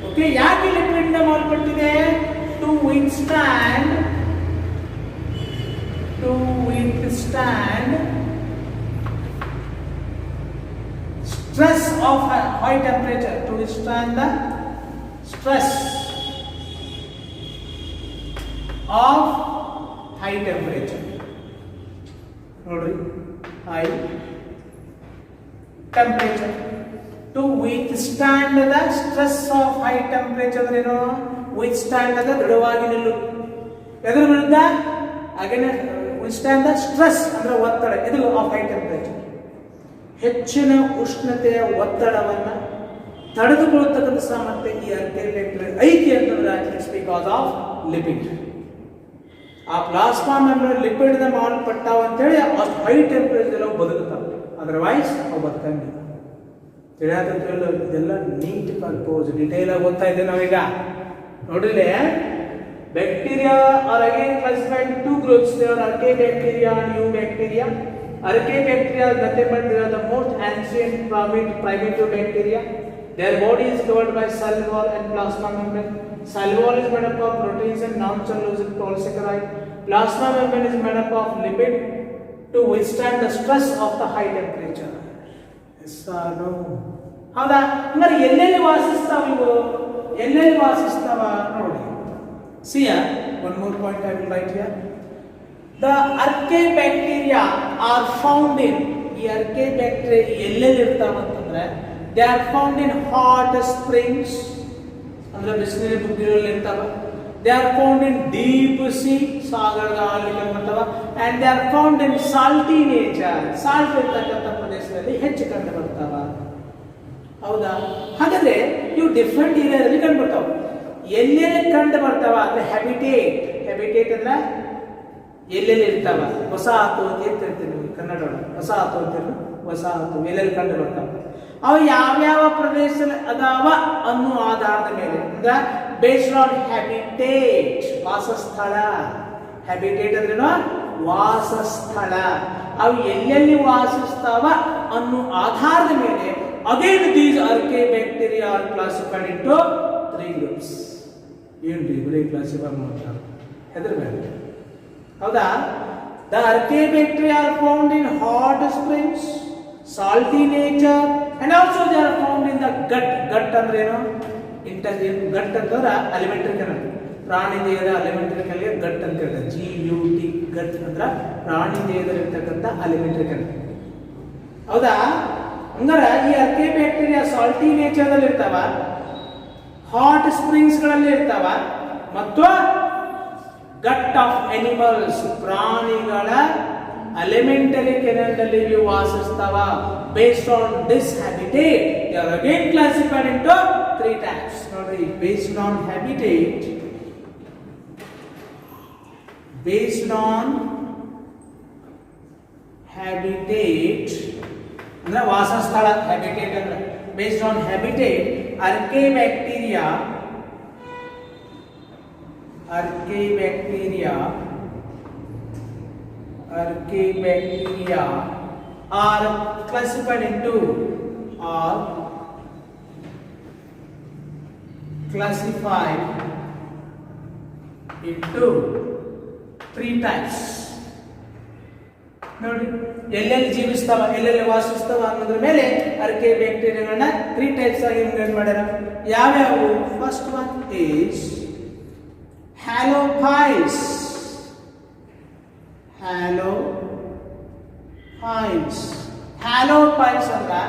Okay, ಯಾಕೆ ಲಿಪಿಡ್ ನ ಮಾಡಲ್ಪಟ್ಟಿದೆ? To withstand stress of high temperature, to withstand the stress of high temperature. Nodri, high temperature. To withstand the stress of high temperature ಅಂದ್ರೆ ಏನು? withstand ಅಂದ್ರೆ ದೃಢವಾಗಿ ನಿಲ್ಲು. ಎದುರು ವಿರುದ್ಧ again withstand the stress ಅಂದ್ರೆ ಒತ್ತಡ. ಇದು of high temperature. ಹೆಚ್ಚಿನ ಉಷ್ಣತೆಯ ಒತ್ತಡವನ್ನ ತಡೆದುಕೊಳ್ಳತಕ್ಕಂಥ ಸಾಮರ್ಥ್ಯ ಈ ಅರ್ಕೆ ಬ್ಯಾಕ್ಟೀರಿಯಾ ಐತಿ ಅಂತಂದ್ರೆ ಇಟ್ಸ್ ಬಿಕಾಸ್ ಆಫ್ ಲಿಪಿಡ್. ಆ ಪ್ಲಾಸ್ಮಾ ಮೆಂಬ್ರೇನ್ ಲಿಪಿಡ್ ನ ಮಾಡಲ್ಪಟ್ಟಾವ ಅಂತೇಳಿ ಅಷ್ಟು ಹೈ ಟೆಂಪರೇಚರ್ ಅವು ಬದುಕುತ್ತಾವೆ. ಅದರ್ವೈಸ್ ಅವು ಬದುಕಂಗಿಲ್ಲ. ತಿಳಿಯಾದಂತ ಇದೆಲ್ಲ ನೀಟ್ ಪರ್ಪೋಸ್ ಡಿಟೇಲ್ ಆಗಿ ಓದ್ತಾ ಇದ್ದೇವೆ ನಾವೀಗ. ನೋಡಿದ್ರೆ bacteria are again classified in two groups. They are archaebacteria and eubacteria. Archaebacteria is nothing but they are the most ancient primitive bacteria. Their body is covered by cell wall and plasma membrane. Cell wall is made up of proteins and non-cellulosic polysaccharide. Plasma membrane is made up of lipid to withstand the stress of the high temperature. Yes or no? ಹೌದಾ? ಅಂದ್ರೆ ಎಲ್ಲೆಲ್ಲಿ ವಾಸಿಸ್ತಾವ ಇವು? ಎಲ್ಲೆಲ್ಲಿ ವಾಸಿಸ್ತಾವ ನೋಡಿ. See here, one more point I will write here. The Archaebacteria are found in, ಈ Archaebacteria ಎಲ್ಲೆಲ್ಲಿ ಇರ್ತಾವ ಅಂತಂದ್ರೆ they are found in hot springs, ಅಂದ್ರೆ ಬಿಸಿಲಿನ ಬುಗ್ಗೆಗಳಲ್ಲಿ ಇರ್ತಾವ. they are found in deep sea, ಸಾಗರದ ಆಳದಲ್ಲಿ ಇರ್ತಾವ. and they are found in salty nature, salt ಇರ್ತಕ್ಕಂಥ ಪ್ರದೇಶದಲ್ಲಿ ಹೆಚ್ಚು ಕಂಡು ಬರ್ತಾವ. ಹೌದಾ? ಹಾಗಾದ್ರೆ ಇವು ಡಿಫ್ರೆಂಟ್ ಏರಿಯಾದಲ್ಲಿ ಕಂಡು ಬರ್ತಾವ. ಎಲ್ಲೆಲ್ಲಿ ಕಂಡು ಬರ್ತಾವ ಅಂದ್ರೆ ಹ್ಯಾಬಿಟೇಟ್. ಹ್ಯಾಬಿಟೇಟ್ ಅಂದ್ರೆ ಎಲ್ಲೆಲ್ಲಿ ಇರ್ತಾವ. ವಸಾಹತು ಅಂತ ಹೇಳ್ತಿರ್ತೀವಿ ಕನ್ನಡ ವಸಾಹತು ಅಂತ. ವಸಾಹತು ಎಲ್ಲೆಲ್ಲಿ ಕಂಡು ಬರ್ತಾವ. ಅವು ಯಾವ್ಯಾವ ಪ್ರದೇಶದಲ್ಲಿ ಅದಾವ ಅನ್ನೋ ಆಧಾರದ ಮೇಲೆ ಅಂದ್ರೆ ಬೇಸ್ಡ್ ಆನ್ ಹ್ಯಾಬಿಟೇಟ್, ವಾಸಸ್ಥಳ. ಹ್ಯಾಬಿಟೇಟ್ ಅಂದ್ರೇನು? ವಾಸಸ್ಥಳ. ಅವು ಎಲ್ಲೆಲ್ಲಿ ವಾಸಿಸ್ತಾವ ಅನ್ನೋ ಆಧಾರದ ಮೇಲೆ again these Archaebacteria are classified into 3 groups. ಏನ್ರಿ ಬರೀ ಕ್ಲಾಸಿಫೈ ಮಾಡ್ತಾರೆ ಹೆದ್ರ ಮೇಲೆ? ಹೌದಾ? The Archaebacteria are found in hot springs, salty nature, and also they are found in the gut. Gut ಅಂದ್ರೆ ಏನು? gut ಅಂತಂದ್ರೆ ಅಲಿಮೆಂಟರಿ ಕೆನಲ್. ಪ್ರಾಣಿ ದೇಹದ ಅಲಿಮೆಂಟರಿ ಕೆನಲ್ ಗಟ್ ಅಂತ ಹೇಳ್ತಾರೆ. GUT ಗಟ್ ಅಂದ್ರೆ ಪ್ರಾಣಿ ದೇಹದಲ್ಲಿ ಇರ್ತಕ್ಕಂಥ ಅಲಿಮೆಂಟರಿ ಕೆನಲ್. ಹೌದಾ? ಹಂಗಾರೆ ಈ Archaebacteria ಸಾಲ್ಟಿ ನೇಚರ್ ದಲ್ಲಿ ಇರ್ತಾವ, ಹಾಟ್ ಸ್ಪ್ರಿಂಗ್ಸ್ ಗಳಲ್ಲಿ ಇರ್ತಾವ, ಮತ್ತು ಗಟ್ ಆಫ್ ಅನಿಮಲ್ಸ್ ಪ್ರಾಣಿಗಳ ಎಲಿಮೆಂಟರಿ ಕೆನಲ್ ಇವು ವಾಸಿಸ್ತಾವ. Based on this habitat they are again classified into 3 types. ನೋಡ್ರಿ, based on habitat, based on habitat ಅಂದ್ರೆ ವಾಸಸ್ಥಳ. ಹ್ಯಾಬಿಟೇಟ್ ಅಂದ್ರೆ based on habitat Archaebacteria are classified into 3 types. ನೋಡಿ, ಎಲ್ಲೆಲ್ಲಿ ಜೀವಿಸ್ತಾವ, ಎಲ್ಲೆಲ್ಲಿ ವಾಸಿಸ್ತಾವ ಅನ್ನೋದ್ರ ಮೇಲೆ Archaebacteriaಗಳನ್ನ 3 ಟೈಪ್ಸ್ ಆಗಿ ವಿಂಗಡಣೆ ಮಾಡ್ಯಾರ. ಯಾವ್ಯಾವು? First one is halophiles. Halophiles ಅಂದ್ರೆ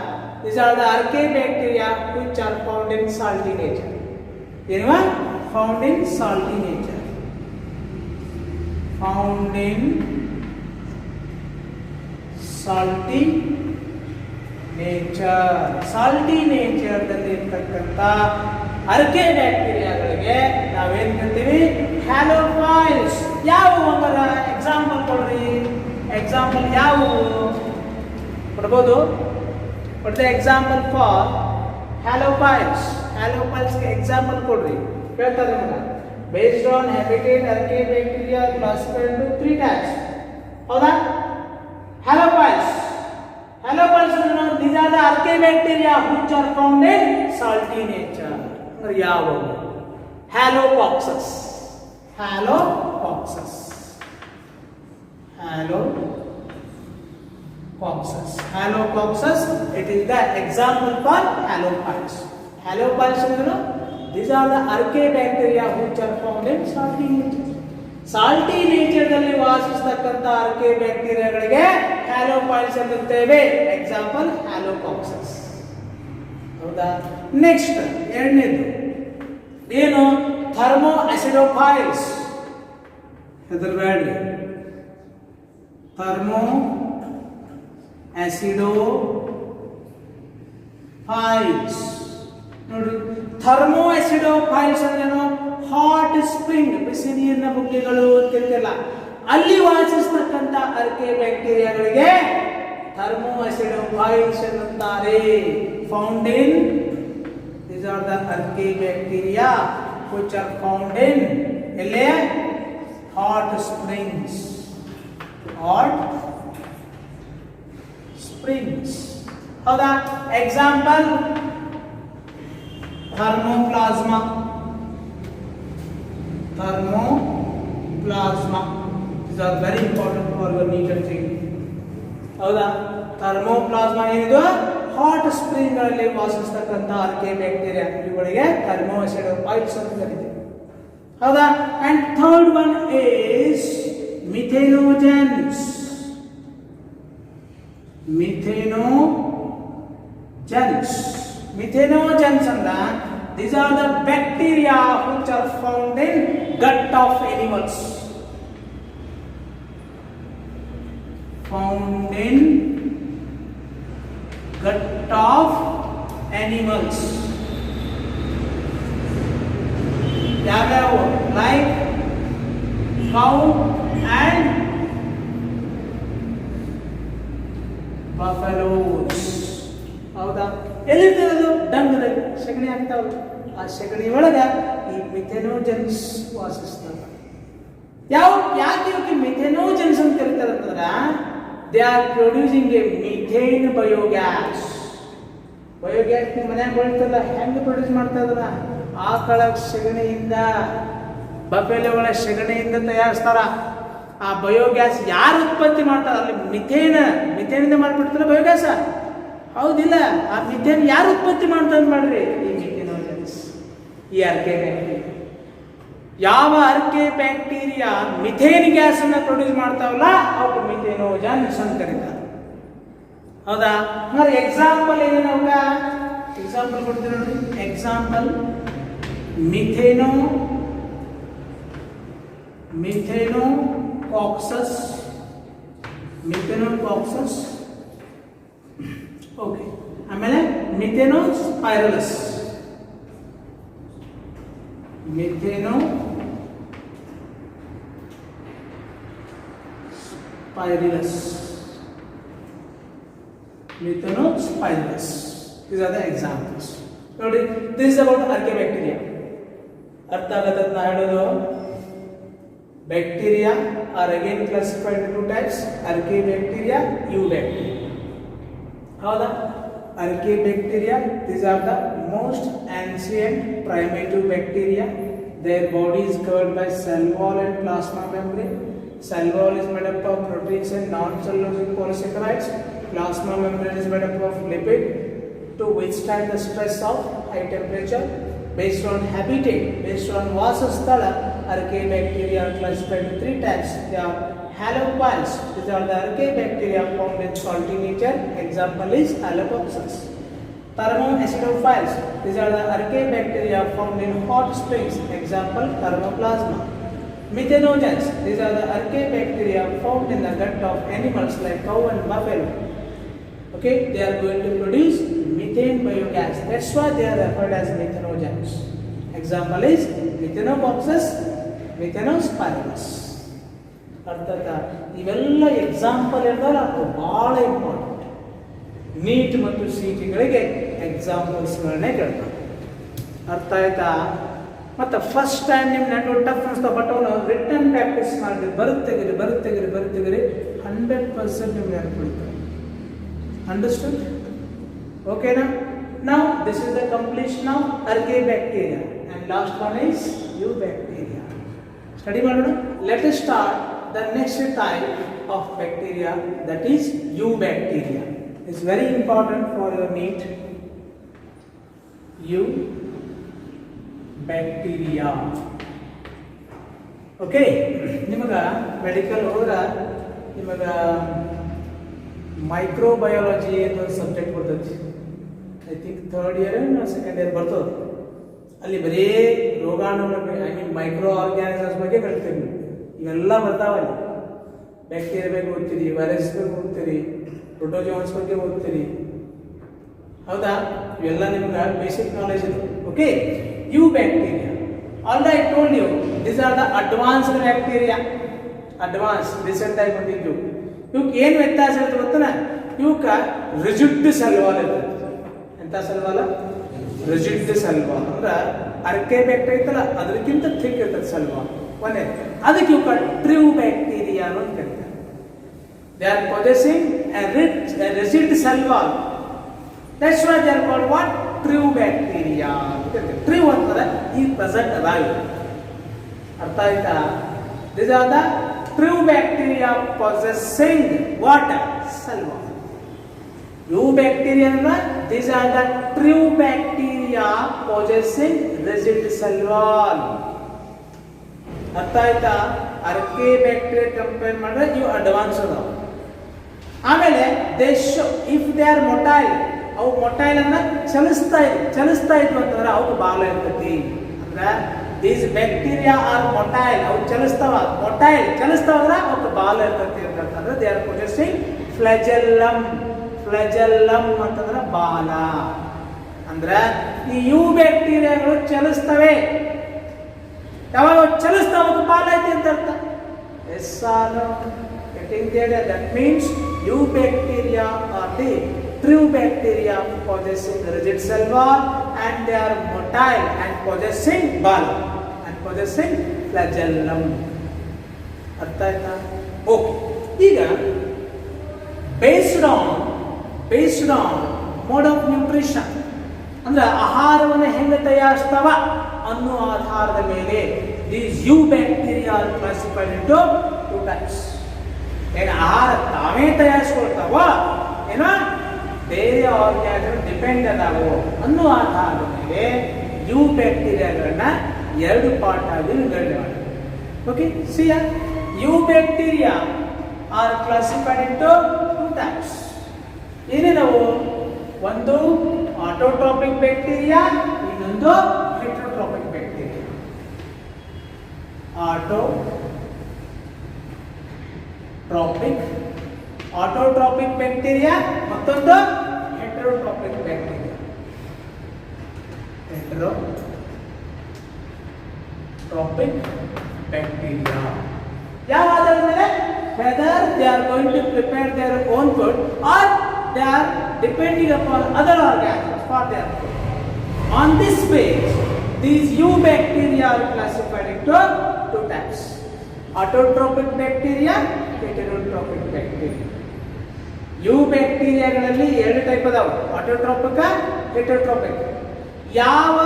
these are the Archaebacteria which are found in salty nature. ಏನವ? Found in salty nature. salty nature ದಲ್ಲಿ ಇರತಕ್ಕಂತ Archaebacteriaಗಳಿಗೆ ನಾವೇನ್ ಕರಿತೀವಿ? halophiles. ಯಾವುವು ಹಂಗಾರ ಎಕ್ಸಾಂಪಲ್ ಕೊಡ್ರಿ. ಎಕ್ಸಾಂಪಲ್ ಯಾವುವು ಕೊಡ್ಬೋದು? What the example for halophiles? ಹ್ಯಾಲೋಫೈಲ್ಸ್ಗೆ ಎಕ್ಸಾಂಪಲ್ ಕೊಡ್ರಿ ಹೇಳ್ತಾರೆ ಮಗ. Based on habitat archaebacteria classified into 3 types. ಹೌದಾ? ಹ್ಯಾಲೋಫೈಲ್ಸ್. ಹ್ಯಾಲೋಫೈಲ್ಸ್ ಅಂದ್ರೆ these are the archaebacteria which are found in salty nature. ಅಂದ್ರೆ ಯಾವುವು? ಹ್ಯಾಲೋಪಾಕ್ಸಸ್. ಹ್ಯಾಲೋಪಾಕ್ಸಸ್. Halococcus. Halococcus, it is the example for halophiles. Halophiles are these are the archaebacteria which are found in salty nature. Salty nature ದಲ್ಲಿ ವಾಸಿಸತಕ್ಕಂತ archaebacteriaಗಳಿಗೆ halophiles ಅನ್ನುತ್ತೇವೆ. Example halococcus. ಹೌದಾ? Next ಎರಡನೇದು ಏನು? Thermo ಅಸಿಡೋಫೈಲ್ಸ್. ಹೆದರಬೇಡ್ರಿ. Thermo acidophile ನೋಡ್ರಿ. Thermo acidophile ಅಂದ್ರೇನು? Hot spring, ಬಿಸಿ ನೀರಿನ ಬುಗ್ಗೆಗಳು ಅಂತಿರ್ತಿಲ್ಲ, ಅಲ್ಲಿ ವಾಸಿಸತಕ್ಕಂತ ಅರ್ಕೆ ಬ್ಯಾಕ್ಟೀರಿಯಾಗಳಿಗೆ thermo acidophile ಅನ್ನುತ್ತಾರೆ. Found in these are the archaea bacteria which are found in ಎಲ್ಲಿ? hot springs. hot springs. ಹೌದಾ? Example thermoplasma. Thermoplasma is are very important for your NEET and thing. ಹೌದಾ? Thermoplasma ಏನಿದು? Hot spring ಗಳಲ್ಲಿ ವಾಸಿಸತಕ್ಕಂತ ಅರ್ಕೆ bacteria, ಇವುಗಳಿಗೆ thermo ಅಸಿಡೋಫೈಲ್ಸ್ ಅಂತ ಕರೀತೀವಿ. ಹೌದಾ? And third one is methanogens. Methanogens ಅಂದ್ರೆ these are the bacteria which are found in gut of animals. Found in gut of animals. ಯಾವ್ಯಾವು? Like cow and buffaloes. ಹೌದಾ? ಎಲ್ಲಿರ್ತದೆ? ಡಂಗದಲ್ಲಿ ಸಗಣಿ ಆಗ್ತಾವಲ್ಲ, ಆ ಸಗಣಿ ಒಳಗ ಈ ಮಿಥೆನೋಜೆನ್ಸ್ ವಾಸಿಸ್ತಾವ. ಯಾಕೆ ಇವಕ್ಕೆ ಮಿಥೆನೋಜೆನ್ಸ್ ಅಂತ ಕರೀತಾರೆ ಅಂತಂದ್ರ they are producing A methane biogas. Biogas ನಿಮ್ಮ ಮನ್ಯಾಗ ಬೆಳಿತಲ್ಲ, ಹೆಂಗ್ ಪ್ರೊಡ್ಯೂಸ್ ಮಾಡ್ತಾ ಇದ್ರ? ಆಕಳ ಸಗಣಿಯಿಂದ, ಬಫೆಲೋಗಳ ಸಗಣಿಯಿಂದ ತಯಾರಿಸ್ತಾರ. ಆ ಬಯೋಗ್ಯಾಸ್ ಯಾರು ಉತ್ಪತ್ತಿ ಮಾಡ್ತಾರ? ಅಲ್ಲಿ ಮಿಥೇನಿಂದ ಮಾಡ್ಬಿಡ್ತಾರ ಬಯೋಗ್ಯಾಸ. ಹೌದಿಲ್ಲ? ಆ ಮಿಥೇನ್ ಯಾರು ಉತ್ಪತ್ತಿ ಮಾಡ್ತಾರೆ ಮಾಡ್ರಿ? ಈ ಮಿಥೆನೋಜೆನ್ಸ್, ಈ ಅರ್ಕೆ ಬ್ಯಾಕ್ಟೀರಿಯಾ. ಯಾವ ಅರ್ಕೆ ಬ್ಯಾಕ್ಟೀರಿಯಾ ಮಿಥೇನ್ ಗ್ಯಾಸ್ ಅನ್ನ ಪ್ರೊಡ್ಯೂಸ್ ಮಾಡ್ತಾವಲ್ಲ ಅವು ಮಿಥೆನೋಜೆನ್ಸ್ ಅಂತ ಕರೀತಾರೆ. ಹೌದಾ? మరి ಎಕ್ಸಾಂಪಲ್ ಏನೇನವ? ಎಕ್ಸಾಂಪಲ್ ಕೊಡ್ತೀನಿ ನೋಡಿ. ಎಕ್ಸಾಂಪಲ್ ಮಿಥೆನೋಕಾಕ್ಸಸ್. ಓಕೆ. ಆಮೇಲೆ ಮಿಥೆನೋಸ್ಪೈರಲಸ್. Methanospirillus. These are the examples. ನೋಡಿ, this is about archaebacteria. ಅರ್ಥ ಆಗತ್ತೆ ನಾ ಹೇಳೋದು? Bacteria are again classified into 2 types: archaebacteria, eubacteria. ಹೌದಾ? Archaebacteria, these are the most ancient primitive bacteria. Their body is covered by cell wall and plasma membrane. Cell wall is made up of proteins and non-cellulosic polysaccharides. Plasma membrane is made up of lipid to withstand the stress of high temperature. Based on habitat, based on vasasthala, archaebacteria are classified into 3 types. They are halophiles. These are the archaebacteria found in salty nature. Example is Halococcus. Thermoacidophiles. These are the archaebacteria found in hot springs. Example Thermoplasma. Methanogens. These are the archaebacteria found in the gut of animals like cow and buffalo. Okay, they are going to produce methane biogas. That's why they are referred as methanogens. Example is Methanococcus, Methanospirillus. ಅರ್ಥ ಆಯ್ತಾ? ಇವೆಲ್ಲ example ಹೇಳಿದ್ರೆ ಅದು ಭಾಳ important. Neat ಮತ್ತು CET-ಗಳಿಗೆ ಎಕ್ಸಾಂಪಲ್ಸ್ಗಳನ್ನೇ ಕೇಳ್ತಾರೆ. ಅರ್ಥ ಆಯ್ತಾ? ಮತ್ತು ಫಸ್ಟ್ ಟೈಮ್ ನಿಮ್ಮ ನೆಟ್ವರ್ಕ್ ಟಫ್ ಅನಿಸ್ತಾ, ಬಟ್ ಅವನು ರಿಟರ್ನ್ ಪ್ರಾಕ್ಟೀಸ್ ಮಾಡಿ ಬರುತ್ತೆಗಿರಿ 100% ನೀವು ನೆನಪಿಡ್ತಾರೆ. ಅಂಡರ್ಸ್ಟುಡ್? ಓಕೆನಾ? Now this is the completion of Archaebacteria and last one is Eubacteria. Study ಮಾಡೋಣ. Let us start the next type of bacteria, that is Eubacteria. It's very important for your NEET. Eubacteria. Okay, ನಿಮಗೆ medical ಹೋದ್ರೆ ನಿಮಗೆ microbiology ಅಂತ ಒಂದು subject ಬರ್ತೈತಿ. I think 3rd year second year ಬರ್ತದೆ. ಅಲ್ಲಿ ಬರೀ ರೋಗಾಣುಗಳ ಮೈಕ್ರೋ ಆರ್ಗ್ಯಾನಿಸಮ್ಸ್ ಬಗ್ಗೆ ಕಲ್ತೀವಿ. ಇವೆಲ್ಲ ಬರ್ತಾವಲ್ಲಿ. ಬ್ಯಾಕ್ಟೀರಿಯಾ ಬಗ್ಗೆ ಓದ್ತೀರಿ, ವೈರಸ್ ಬಗ್ಗೆ ಓದ್ತೀರಿ, ಪ್ರೋಟೋಜೋನ್ಸ್ ಬಗ್ಗೆ ಓದ್ತೀರಿ. ಹೌದಾ? ಇವೆಲ್ಲ ನಿಮ್ಗೆ ಬೇಸಿಕ್ ನಾಲೆಜ್ ಇದೆ. Okay, Eubacteria. Already I told you these are the advanced bacteria. Advanced recent ಆಗಿ ಬಂದಿದ್ದು. ಇವಕ್ಕೆ ಏನು ವ್ಯತ್ಯಾಸ ಇರುತ್ತೆ ಗೊತ್ತನ? ಇವಕ್ಕೆ ರಿಜಿಡ್ ಸೆಲ್ ವಾಲ್ ಇರ್ತದೆ. ಎಂತ cell wall? Rigid cell wall. ಅಂದ್ರೆ ಅರ್ಕೇಬ್ಯಾಕ್ಟೀರಿಯಾ ಇತ್ತಲ್ಲ ಅದಕ್ಕಿಂತ ಥಿಕ್ ಇರ್ತದೆ ಸೆಲ್ ವಾಲ್. ಒಂದೇ ಅದಕ್ಕೆ ಇವಕ್ಕೆ ಟ್ರೂ ಬ್ಯಾಕ್ಟೀರಿಯಾ ಅಂತ ಕರೀತಾರೆ. They are possessing a rigid cell wall. That's why they are called what? True bacteria. True ಅಂತಂದ್ರೆ ಈ ಪ್ರೆಸೆಂಟ್ ಅದಾವೆ. ಅರ್ಥ ಆಯ್ತಾ? These are the true bacteria possessing what? Cell wall. Eubacteria ಅಂದ್ರೆ these are the true bacteria possessing rigid cell wall. ಅರ್ಥ ಆಯ್ತಾ? ಅರ್ಕೇಬ್ಯಾಕ್ಟೀರಿಯಾ compare ಮಾಡಿದ್ರೆ ಇವು ಅಡ್ವಾನ್ಸ್ ಅದಾವ. ಆಮೇಲೆ ಇಫ್ ದೇ ಆರ್ ಮೊಟೈಲ್, ಅವು ಮೊಟೈಲ್ ಅನ್ನ ಚಲಿಸ್ತಾ ಇದ್ವು ಅಂತಂದ್ರೆ ಅವಕ್ಕೆ ಬಾಲ ಇರ್ತೈತಿ. ಅಂದ್ರೆ ದೀಸ್ ಬ್ಯಾಕ್ಟೀರಿಯಾ ಆರ್ ಮೊಟೈಲ್, ಅವು ಚಲಿಸ್ತಾವ ಅಂದ್ರೆ ಅವಕ್ಕೆ ಬಾಲ ಇರ್ತೈತಿ ಅಂತಂದ್ರೆ ದೇ ಆರ್ ಪೊಸೆಸಿಂಗ್ ಫ್ಲೆಜೆಲ್ಲಮ್ ಅಂತಂದ್ರೆ ಬಾಲ. ಅಂದ್ರೆ ಈ ಬ್ಯಾಕ್ಟೀರಿಯಾಗಳು ಚಲಿಸ್ತವೆ. ಯಾವಾಗ ಚಲಿಸ್ತಾವ ಬಾಲ ಐತಿ ಅಂತ ಅರ್ಥ. Yes or no? Getting there? That means Eubacteria are the true bacteria possessing rigid cell wall and they are motile and possessing bulb and possessing flagellum. ಅರ್ಥ ಆಯ್ತಾ? ಓಕೆ, ಈಗ based on mode of nutrition ಅಂದ್ರೆ ಆಹಾರವನ್ನು ಹೆಂಗೆ ತಯಾರಿಸ್ತಾವ ಅನ್ನೋ ಆಧಾರದ ಮೇಲೆ these Eubacteria are classified into 2 types. ಏನು ಆಹಾರ ತಾವೇ ತಯಾರಿಸ್ಕೊಳ್ತಾವ, ಏನೋ ಬೇರೆ ಆರ್ಗ್ಯಾನಿಸಮ್ ಡಿಪೆಂಡ್ ಅದಾವೋ ಅನ್ನೋ ಆಧಾರದ ಮೇಲೆ Eubacteriaಗಳನ್ನ 2 ಪಾರ್ಟ್ ಆಗಿ ವಿಂಗಡಣೆ ಮಾಡಿದೆ. Okay, see Eubacteria are classified into 2 types. ಏನೇನವು? ಒಂದು ಆಟೋಟ್ರೋಪಿಕ್ ಬ್ಯಾಕ್ಟೀರಿಯಾ, ಇನ್ನೊಂದು ಹೆಟರೋಟ್ರೋಪಿಕ್ ಬ್ಯಾಕ್ಟೀರಿಯಾ. ಆಟೋಟ್ರೋಪಿಕ್ ಬ್ಯಾಕ್ಟೀರಿಯಾ ಮತ್ತೊಂದು ಹೆಟರೋಟ್ರೋಪಿಕ್ ಬ್ಯಾಕ್ಟೀರಿಯಾ. ಹೆಟರೋಟ್ರೋಪಿಕ್ ಬ್ಯಾಕ್ಟೀರಿಯಾ ಯಾವ ಆಧಾರದ ಮೇಲೆ? whether they are going to prepare their own food or they are depending upon other organisms for their food. On this page, these Eubacteria are classified into 2 types: autotrophic bacteria, heterotrophic bacteria. Eubacteriaಗಳಲ್ಲಿ 2 type ಅದಾವ, ಆಟೋಟ್ರೋಪಿಕ್, ಹೆಟರೋಟ್ರೋಪಿಕ್. ಯಾವ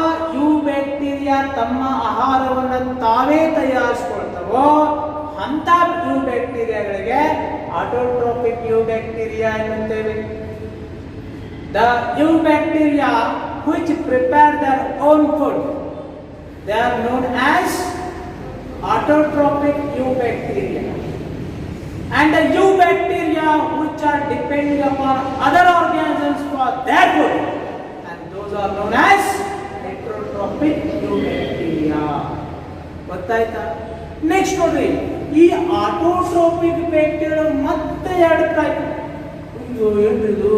Eubacteria ತಮ್ಮ ಆಹಾರವನ್ನು ತಾವೇ ತಯಾರಿಸಿಕೊಳ್ತಾವೋ ಅಂತ Eubacteriaಗಳಿಗೆ ಆಟೋಟ್ರೋಪಿಕ್ Eubacteria ಎನ್ನುತ್ತೇವೆ. The Eubacteria which prepare their own food, they are known as autotrophic Eubacteria. And the Eubacteria which are depending upon other organisms for their food, and those are known as heterotrophic Eubacteria. ಗೊತ್ತಾಯ್ತಾ? Next ನೋಡ್ರಿ, ಈ ಆಟೋಟ್ರೋಪಿಕ್ bacteria ಮತ್ತೆ 2 type. ಏನ್ರಿ ಇದು?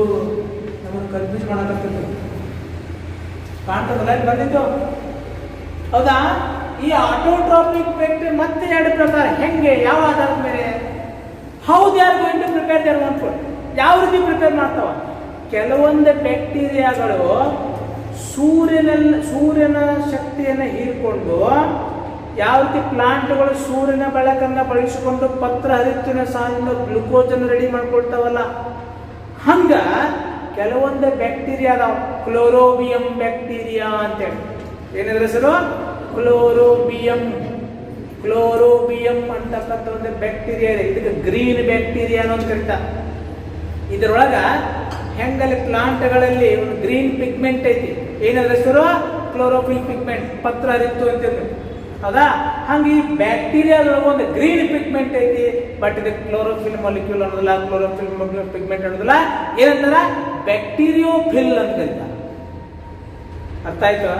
ನಮ್ಮನ್ನು confuse ಮಾಡಕತ್ತಿತ್ತು. ಕಾಣ್ತದಲ್ಲ ಇಲ್ಲಿ ಬಂದಿದ್ದು? ಹೌದಾ? ಈ ಆಟೋಟ್ರೋಪಿಕ್ ಬ್ಯಾಕ್ಟೀರಿಯಾ ಮತ್ತೆ ಎರಡು ಪ್ರಕಾರ. ಹೆಂಗೆ, ಯಾವ ಆಧಾರದ ಮೇಲೆ? How they are going to prepare their own food. ಯಾವ ರೀತಿ ಪ್ರಿಪೇರ್ ಮಾಡ್ತಾವ? ಕೆಲವೊಂದು ಬ್ಯಾಕ್ಟೀರಿಯಾಗಳು ಸೂರ್ಯನ ಶಕ್ತಿಯನ್ನು ಹೀರಿಕೊಂಡು, ಯಾವ ರೀತಿ ಪ್ಲಾಂಟ್ಗಳು ಸೂರ್ಯನ ಬೆಳಕನ್ನು ಬಳಸಿಕೊಂಡು ಪತ್ರ ಹರಿತ್ತಿನ ಸಾಲಿನ ಗ್ಲುಕೋಸನ್ನು ರೆಡಿ ಮಾಡ್ಕೊಳ್ತಾವಲ್ಲ, ಹಂಗ ಕೆಲವೊಂದು ಬ್ಯಾಕ್ಟೀರಿಯಾ ಅದಾವ. ಕ್ಲೋರೋಬಿಯಂ ಬ್ಯಾಕ್ಟೀರಿಯಾ ಅಂತೇಳಿ. ಏನಿದ್ರೆ ಹೆಸರು? ಕ್ಲೋರೋಬಿಯಂ ಅಂತಕ್ಕಂಥ ಒಂದು ಬ್ಯಾಕ್ಟೀರಿಯಾ ಇದೆ. ಇದಕ್ಕೆ ಗ್ರೀನ್ ಬ್ಯಾಕ್ಟೀರಿಯಾ ಅನ್ನೋದು ಕರೀತಾರೆ. ಇದರೊಳಗ ಹೆಂಗಲ್ಲಿ ಪ್ಲಾಂಟ್ಗಳಲ್ಲಿ ಒಂದು ಗ್ರೀನ್ ಪಿಗ್ಮೆಂಟ್ ಐತಿ. ಏನಾದ್ರೆ ಹೆಸರು? ಕ್ಲೋರೋಫಿಲ್ ಪಿಗ್ಮೆಂಟ್, ಪತ್ರ ಹರಿತ್ತು ಅಂತಿದ್ರು. ಹೌದಾ? ಹಂಗೆ ಈ ಬ್ಯಾಕ್ಟೀರಿಯಾದೊಳಗೆ ಒಂದು ಗ್ರೀನ್ ಪಿಗ್ಮೆಂಟ್ ಐತಿ. ಬಟ್ ಇದಕ್ಕೆ ಕ್ಲೋರೋಫಿಲ್ ಮಾಲಿಕ್ಯೂಲ್ ಅನ್ನೋದಿಲ್ಲ, ಕ್ಲೋರೋಫಿಲ್ ಪಿಗ್ಮೆಂಟ್ ಅನ್ನೋದಿಲ್ಲ. ಏನಂತಾರ? ಬ್ಯಾಕ್ಟೀರಿಯೋಫಿಲ್ ಅಂತ ಕರೀತಾರೆ. ಅರ್ಥ ಆಯ್ತು?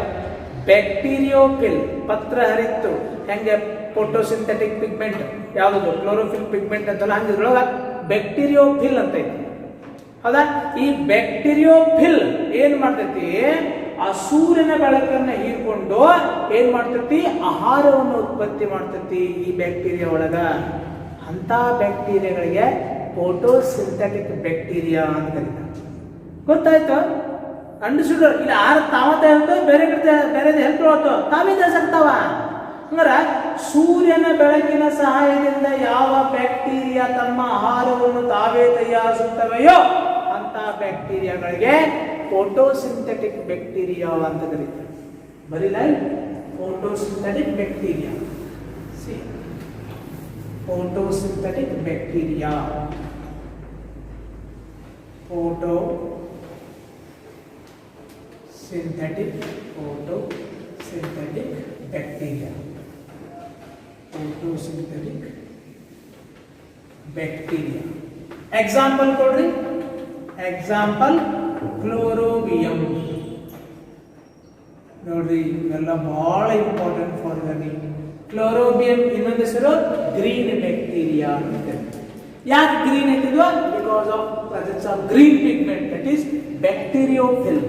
ಬ್ಯಾಕ್ಟೀರಿಯೋಫಿಲ್, ಪತ್ರ ಹರಿತ್ತು. ಹೆಂಗೆ ಫೋಟೋಸಿಂಥೆಟಿಕ್ ಪಿಗ್ಮೆಂಟ್ ಯಾವುದು ಕ್ಲೋರೋಫಿಲ್ ಪಿಗ್ಮೆಂಟ್ ಅಂತಲ್ಲ, ಹಂಗೆ ಇದ್ರೊಳಗ ಬ್ಯಾಕ್ಟೀರಿಯೋಫಿಲ್ ಅಂತ ಐತಿ. ಹೌದಾ? ಈ ಬ್ಯಾಕ್ಟೀರಿಯೋಫಿಲ್ ಏನ್ ಮಾಡ್ತೈತಿ? ಆ ಸೂರ್ಯನ ಬೆಳಕನ್ನ ಹೀರ್ಕೊಂಡು ಏನ್ ಮಾಡ್ತೈತಿ? ಆಹಾರವನ್ನು ಉತ್ಪತ್ತಿ ಮಾಡ್ತೈತಿ ಈ ಬ್ಯಾಕ್ಟೀರಿಯಾ ಒಳಗ. ಅಂತ ಬ್ಯಾಕ್ಟೀರಿಯಾಗಳಿಗೆ ಫೋಟೋಸಿಂಥೆಟಿಕ್ ಬ್ಯಾಕ್ಟೀರಿಯಾ ಅಂತ ಕರೀತಾರೆ. ಗೊತ್ತಾಯ್ತು? ಅಂಡರ್ಸ್ಟುಡ್? ಇಲ್ಲಿ ಆರು ತಾವ ತಯಾರ ಬೇರೆ ಬೇರೆ ಹೆಲ್ಪ್ ತೊಗೊಳ್ತಾವ, ತಾವೇ ತಯಾರಿಸ್ತಾವ. ಹಂಗಾರ ಸೂರ್ಯನ ಬೆಳಕಿನ ಸಹಾಯದಿಂದ ಯಾವ ಬ್ಯಾಕ್ಟೀರಿಯಾ ತಮ್ಮ ಆಹಾರವನ್ನು ತಾವೇ ತಯಾರಿಸುತ್ತವೆಯೋ ಅಂತ ಬ್ಯಾಕ್ಟೀರಿಯಾಗಳಿಗೆ ಫೋಟೋಸಿಂಥೆಟಿಕ್ ಬ್ಯಾಕ್ಟೀರಿಯಾ ಅಂತ ಕರೀತಾರೆ. ಬರೀಲ್ಲ, photosynthetic bacteria. Photosynthetic bacteria, photosynthetic bacteria. Photosynthetic bacteria. Example ಕೊಡ್ರಿ. Example chlorobium. ನೋಡ್ರಿ, ಇವೆಲ್ಲ ಬಹಳ ಇಂಪಾರ್ಟೆಂಟ್ ಫಾರ್ ಲರ್ನಿಂಗ್. ಕ್ಲೋರೋಬಿಯಂ ಇನ್ನೊಂದು ಹೆಸರು ಗ್ರೀನ್ ಬ್ಯಾಕ್ಟೀರಿಯಾ ಅಂತ. ಯಾಕೆ ಗ್ರೀನ್ ಅಂತಿದ್ವು? Because of presence of green pigment, that is bacteriophyll.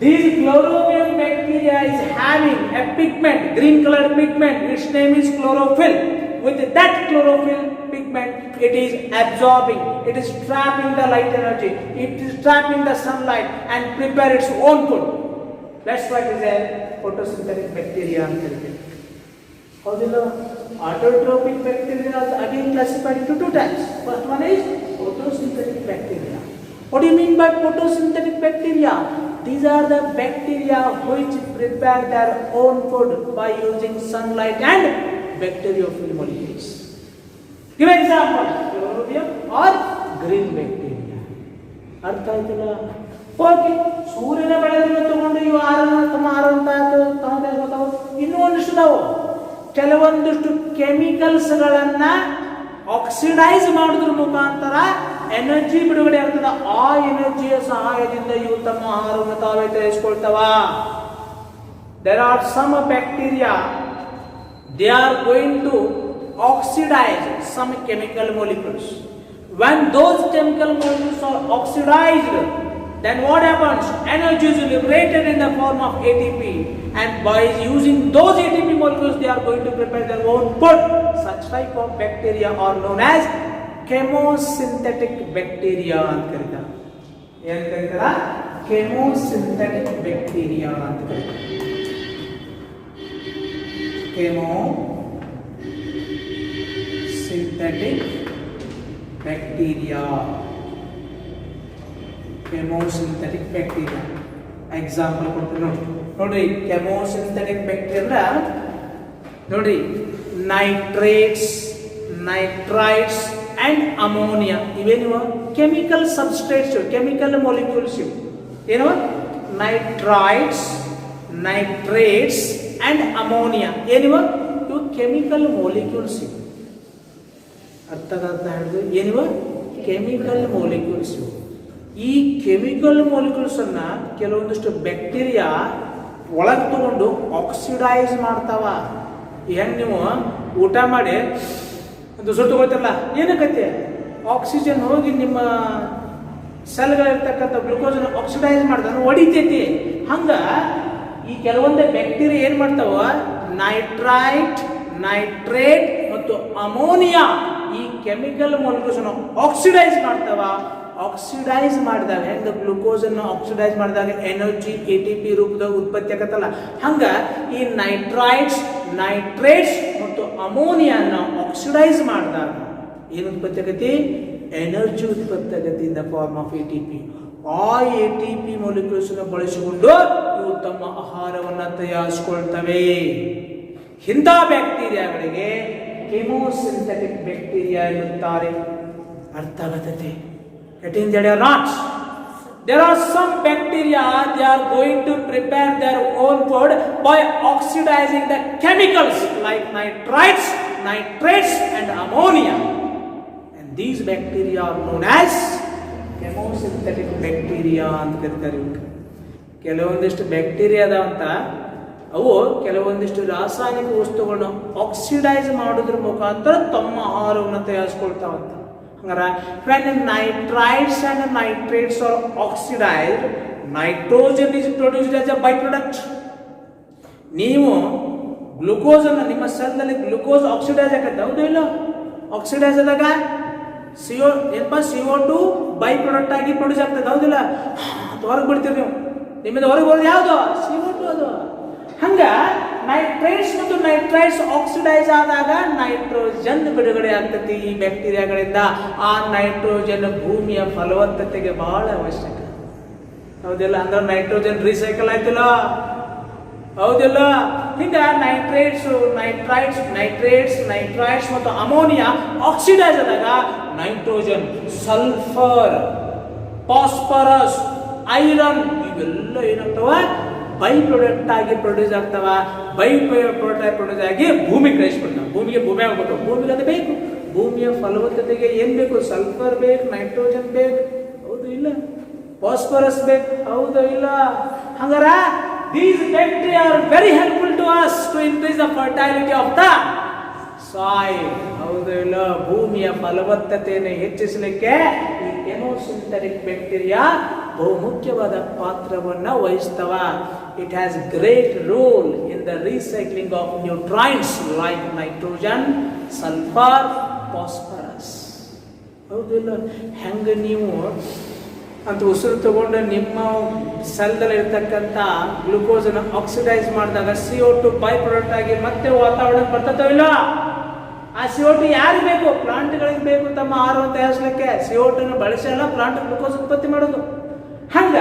This chlorobium bacteria is having a pigment, green colored pigment. Its name is chlorophyll. With that chlorophyll pigment, it is absorbing, it is trapping the light energy, it is trapping the sunlight and prepare its own food. That's why it is a photosynthetic bacteria. How's autotrophic bacteria are again classified into two types. First one is photosynthetic bacteria. What do you mean by photosynthetic bacteria? These are the bacteria which prepare their own food by using sunlight and bacteriophil molecules. Give an example: chlorobium or green bacteria. ಅರ್ಥ ಆಯ್ತಲ್ಲ? Okay, ಸೂರ್ಯನ ಬೆಳಕನ್ನು ತಗೊಂಡು ಇವು ತಮ್ಮ ಆಹಾರ ಇನ್ನೂ ಒಂದಿಷ್ಟು ನಾವು ಕೆಲವೊಂದಿಷ್ಟು ಕೆಮಿಕಲ್ಸ್ಗಳನ್ನ ಆಕ್ಸಿಡೈಸ್ ಮಾಡೋದ್ರ ಮುಖಾಂತರ ಎನರ್ಜಿ ಬಿಡುಗಡೆ ಆಗ್ತದ. ಆ ಎನರ್ಜಿಯ ಸಹಾಯದಿಂದ ಇವು ತಮ್ಮ ಆಹಾರವನ್ನು ತಾವೇ ತಯಾರಿಸಿಕೊಳ್ತಾವ. There are some bacteria, they are going to oxidize some chemical molecules. When those chemical molecules are oxidized, then what happens? Energy is liberated in the form of ATP, and by using those ATP molecules they are going to prepare their own food. Such type of bacteria are known as chemosynthetic bacteria ಅಂತ ಕರೀತಾರೆ. ಏನು ಕರೀತಾರ? chemosynthetic bacteria ಅಂತ ಕರೀತಾರೆ. chemosynthetic bacteria. chemosynthetic bacteria. Example ಕೊಡ್ತೀನಿ ನೋಡ್ರಿ. chemosynthetic bacteria ಅಂದ್ರೆ ನೋಡ್ರಿ, ನೈಟ್ರೇಟ್ಸ್, ನೈಟ್ರೈಟ್ಸ್ ಅಂಡ್ ಅಮೋನಿಯಾ ಇವೇನಿವ ಕೆಮಿಕಲ್ ಸಬ್ಸ್ಟ್ರೇಟ್ಸ್, ಕೆಮಿಕಲ್ ಮಾಲಿಕ್ಯೂಲ್ಸ್. ಇವು ಏನು? ನೈಟ್ರೈಟ್ಸ್, ನೈಟ್ರೇಟ್ಸ್ ಅಂಡ್ ಅಮೋನಿಯಾ ಏನಿವ? ಇವು ಕೆಮಿಕಲ್ ಮಾಲಿಕ್ಯೂಲ್ಸ್. ಇವು ಅರ್ಥ ಹೇಳಿದ್ರು ಏನಿವ? Chemical molecules. ಈ ಕೆಮಿಕಲ್ ಮಾಲಿಕ್ಯೂಲ್ಸ್ ಅನ್ನ ಕೆಲವೊಂದಿಷ್ಟು ಬ್ಯಾಕ್ಟೀರಿಯಾ ಒಳಗೆ ತಗೊಂಡು ಆಕ್ಸಿಡೈಸ್ ಮಾಡ್ತಾವ. ಹೆಂಗ್ ನೀವು ಊಟ ಮಾಡಿ ಒಂದು ಸುಟ್ಟು ಹೋಗ್ತಾರಲ್ಲ, ಏನಕ್ಕೈತೆ? ಆಕ್ಸಿಜನ್ ಹೋಗಿ ನಿಮ್ಮ ಸೆಲ್ಗಳಿರ್ತಕ್ಕಂಥ ಗ್ಲುಕೋಸನ್ನು ಆಕ್ಸಿಡೈಸ್ ಮಾಡ್ತಾನೆ, ಹೊಡಿತೈತಿ. ಹಂಗ ಈ ಕೆಲವೊಂದು ಬ್ಯಾಕ್ಟೀರಿಯಾ ಏನ್ ಮಾಡ್ತಾವ, ನೈಟ್ರೈಟ್, ನೈಟ್ರೇಟ್ ಮತ್ತು ಅಮೋನಿಯಾ ಈ ಕೆಮಿಕಲ್ ಮಾಲಿಕ್ಯೂಲ್ಸ್ ಆಕ್ಸಿಡೈಸ್ ಮಾಡ್ತಾವ. ಆಕ್ಸಿಡೈಸ್ ಮಾಡಿದಾಗ ಹೆಂಗ ಗ್ಲೂಕೋಸ್ ಅನ್ನು ಆಕ್ಸಿಡೈಸ್ ಮಾಡಿದಾಗ ಎನರ್ಜಿ ATP ರೂಪದಾಗ ಉತ್ಪತ್ತಿ ಆಗತ್ತಲ್ಲ, ಹಂಗ ಈ ನೈಟ್ರೈಟ್ಸ್, ನೈಟ್ರೇಟ್ಸ್ ಮತ್ತು ಅಮೋನಿಯಾನ ಆಕ್ಸಿಡೈಸ್ ಮಾಡಿದಾಗ ಏನು ಉತ್ಪತ್ತಿ ಆಗತಿ, ಎನರ್ಜಿ ಉತ್ಪತ್ತಿ ಆಗತಿ in the form of ATP. ಆ ATP ಮಾಲಿಕ್ಯೂಲ್ಸ್ ಬಳಸಿಕೊಂಡು ಇವು ತಮ್ಮ ಆಹಾರವನ್ನು ತಯಾರಿಸಿಕೊಳ್ತವೆ. ಇಂಥ ಬ್ಯಾಕ್ಟೀರಿಯಾಗಳಿಗೆ ಕೆಮೋಸಿಂಥೆಟಿಕ್ ಬ್ಯಾಕ್ಟೀರಿಯಾ ಎನ್ನುತ್ತಾರೆ. ಅರ್ಥ ಆಗತೈತೆ? Getting that or not? There are some bacteria, they are going to prepare their own food by oxidizing the chemicals like nitrites, nitrates and ammonia. And these bacteria are known as chemosynthetic bacteria ಅಂತ ಕರೀತಾರೆ. ಕೆಲವೊಂದಿಷ್ಟು bacteria ಅದಾವಂತ, ಅವು ಕೆಲವೊಂದಿಷ್ಟು ರಾಸಾಯನಿಕ ವಸ್ತುಗಳನ್ನ oxidise ಮಾಡೋದ್ರ ಮುಖಾಂತರ ತಮ್ಮ ಆಹಾರವನ್ನು ತಯಾರಿಸ್ಕೊಳ್ತಾವಂತ. When nitrites and nitrates are oxidized, nitrogen is produced as a byproduct. ನೀವು ಗ್ಲೂಕೋಸ್ ಅನ್ನು ನಿಮ್ಮ ಸೆಲ್ನಲ್ಲಿ ಗ್ಲೂಕೋಸ್ ಆಕ್ಸಿಡೈಸ್ ಆಗತ್ತೆ, ಹೌದು ಇಲ್ಲ? ಆಕ್ಸಿಡೈಸ್ ಆದಾಗ CO2 ಬೈ ಪ್ರಾಡಕ್ಟ್ ಆಗಿ ಪ್ರೊಡ್ಯೂಸ್ ಆಗ್ತದೆ, ಹೌದಿಲ್ಲ? ಅದು ಹೊರಗೆ ಬಿಡ್ತೀರಿ ನೀವು, ನಿಮ್ಮಿಂದ ಹೊರಗೆ ಬರೋದು ಯಾವುದು? CO2 ಅದು. ಹಂಗ ನೈಟ್ರೇಟ್ಸ್ ಮತ್ತು ನೈಟ್ರೈಟ್ಸ್ ಆಕ್ಸಿಡೈಸ್ ಆದಾಗ ನೈಟ್ರೋಜನ್ ಬಿಡುಗಡೆ ಆಗ್ತತಿ ಈ ಬ್ಯಾಕ್ಟೀರಿಯಾಗಳಿಂದ. ಆ ನೈಟ್ರೋಜನ್ ಭೂಮಿಯ ಫಲವತ್ತತೆಗೆ ಬಹಳ ಅವಶ್ಯಕ, ಹೌದಿಲ್ಲ? ಅಂದ್ರೆ ನೈಟ್ರೋಜನ್ ರೀಸೈಕಲ್ ಆಯ್ತಿಲ್ಲ, ಹೌದಿಲ್ಲ? ಹಿಂಗ ನೈಟ್ರೇಟ್ಸ್, ನೈಟ್ರೈಟ್ಸ್ ಮತ್ತು ಅಮೋನಿಯಾ ಆಕ್ಸಿಡೈಸ್ ಆದಾಗ ನೈಟ್ರೋಜನ್, ಸಲ್ಫರ್, ಫಾಸ್ಫರಸ್, ಐರನ್ ಇವೆಲ್ಲ ಏನಾಗ್ತವ, ಬೈ ಪ್ರಾಡಕ್ಟ್ ಆಗಿ ಪ್ರೊಡ್ಯೂಸ್ ಆಗ್ತಾವ. ಬೈ ಪ್ರಾಡಕ್ಟ್ ಆಗಿ ಪ್ರೊಡ್ಯೂಸ್ ಆಗಿ ಭೂಮಿಗೆ ಕಳಿಸ್ಬಿಡ್ತಾವ. ಭೂಮಿ ಆಗ್ಬೇಕು. ಭೂಮಿಗೆ ಅದು ಬೇಕು. ಭೂಮಿಯ ಫಲವತ್ತತೆಗೆ ಏನ್ ಬೇಕು? ಸಲ್ಫರ್ ಬೇಕು, ನೈಟ್ರೋಜನ್ ಬೇಕು, ಹೌದು ಇಲ್ಲ? ಫಾಸ್ಫರಸ್ ಬೇಕು, ಹೌದು ಇಲ್ಲ? ಹಂಗಾರ these bacteria are very helpful to us to increase the fertility of the soil, ಹೌದು ಇಲ್ಲ? ಭೂಮಿಯ ಫಲವತ್ತತೆಯನ್ನು ಹೆಚ್ಚಿಸಲಿಕ್ಕೆ ಈ ಕೆಮೋಸಿಂಥೆಟಿಕ್ ಬ್ಯಾಕ್ಟೀರಿಯಾ ಬಹುಮುಖ್ಯವಾದ ಪಾತ್ರವನ್ನು ವಹಿಸ್ತವ. It has great role in the recycling of nutrients like nitrogen, sulphur, phosphorus, ಹೌದು ಇಲ್ಲ? ಹೆಂಗ ನೀವು ಅಂತ ಉಸಿರು ತಗೊಂಡು ನಿಮ್ಮ ಸೆಲ್ದಲ್ಲಿ ಇರ್ತಕ್ಕಂಥ ಗ್ಲೂಕೋಸ್ ಅನ್ನು ಆಕ್ಸಿಡೈಸ್ ಮಾಡಿದಾಗ CO2 ಬೈ ಪ್ರಾಡಕ್ಟ್ ಆಗಿ ಮತ್ತೆ ವಾತಾವರಣಕ್ಕೆ ಬರ್ತದೋ ಇಲ್ಲ? ಆ CO2 ಯಾರಿಗೆ ಬೇಕು? ಪ್ಲಾಂಟ್ಗಳಿಗೆ ಬೇಕು ತಮ್ಮ ಆಹಾರವನ್ನು ತಯಾರಿಸಲಿಕ್ಕೆ. CO2 ಬಳಸಲ್ಲ ಪ್ಲಾಂಟ್ ಗ್ಲೂಕೋಸ್ ಉತ್ಪತ್ತಿ ಮಾಡೋದು. ಹಂಗ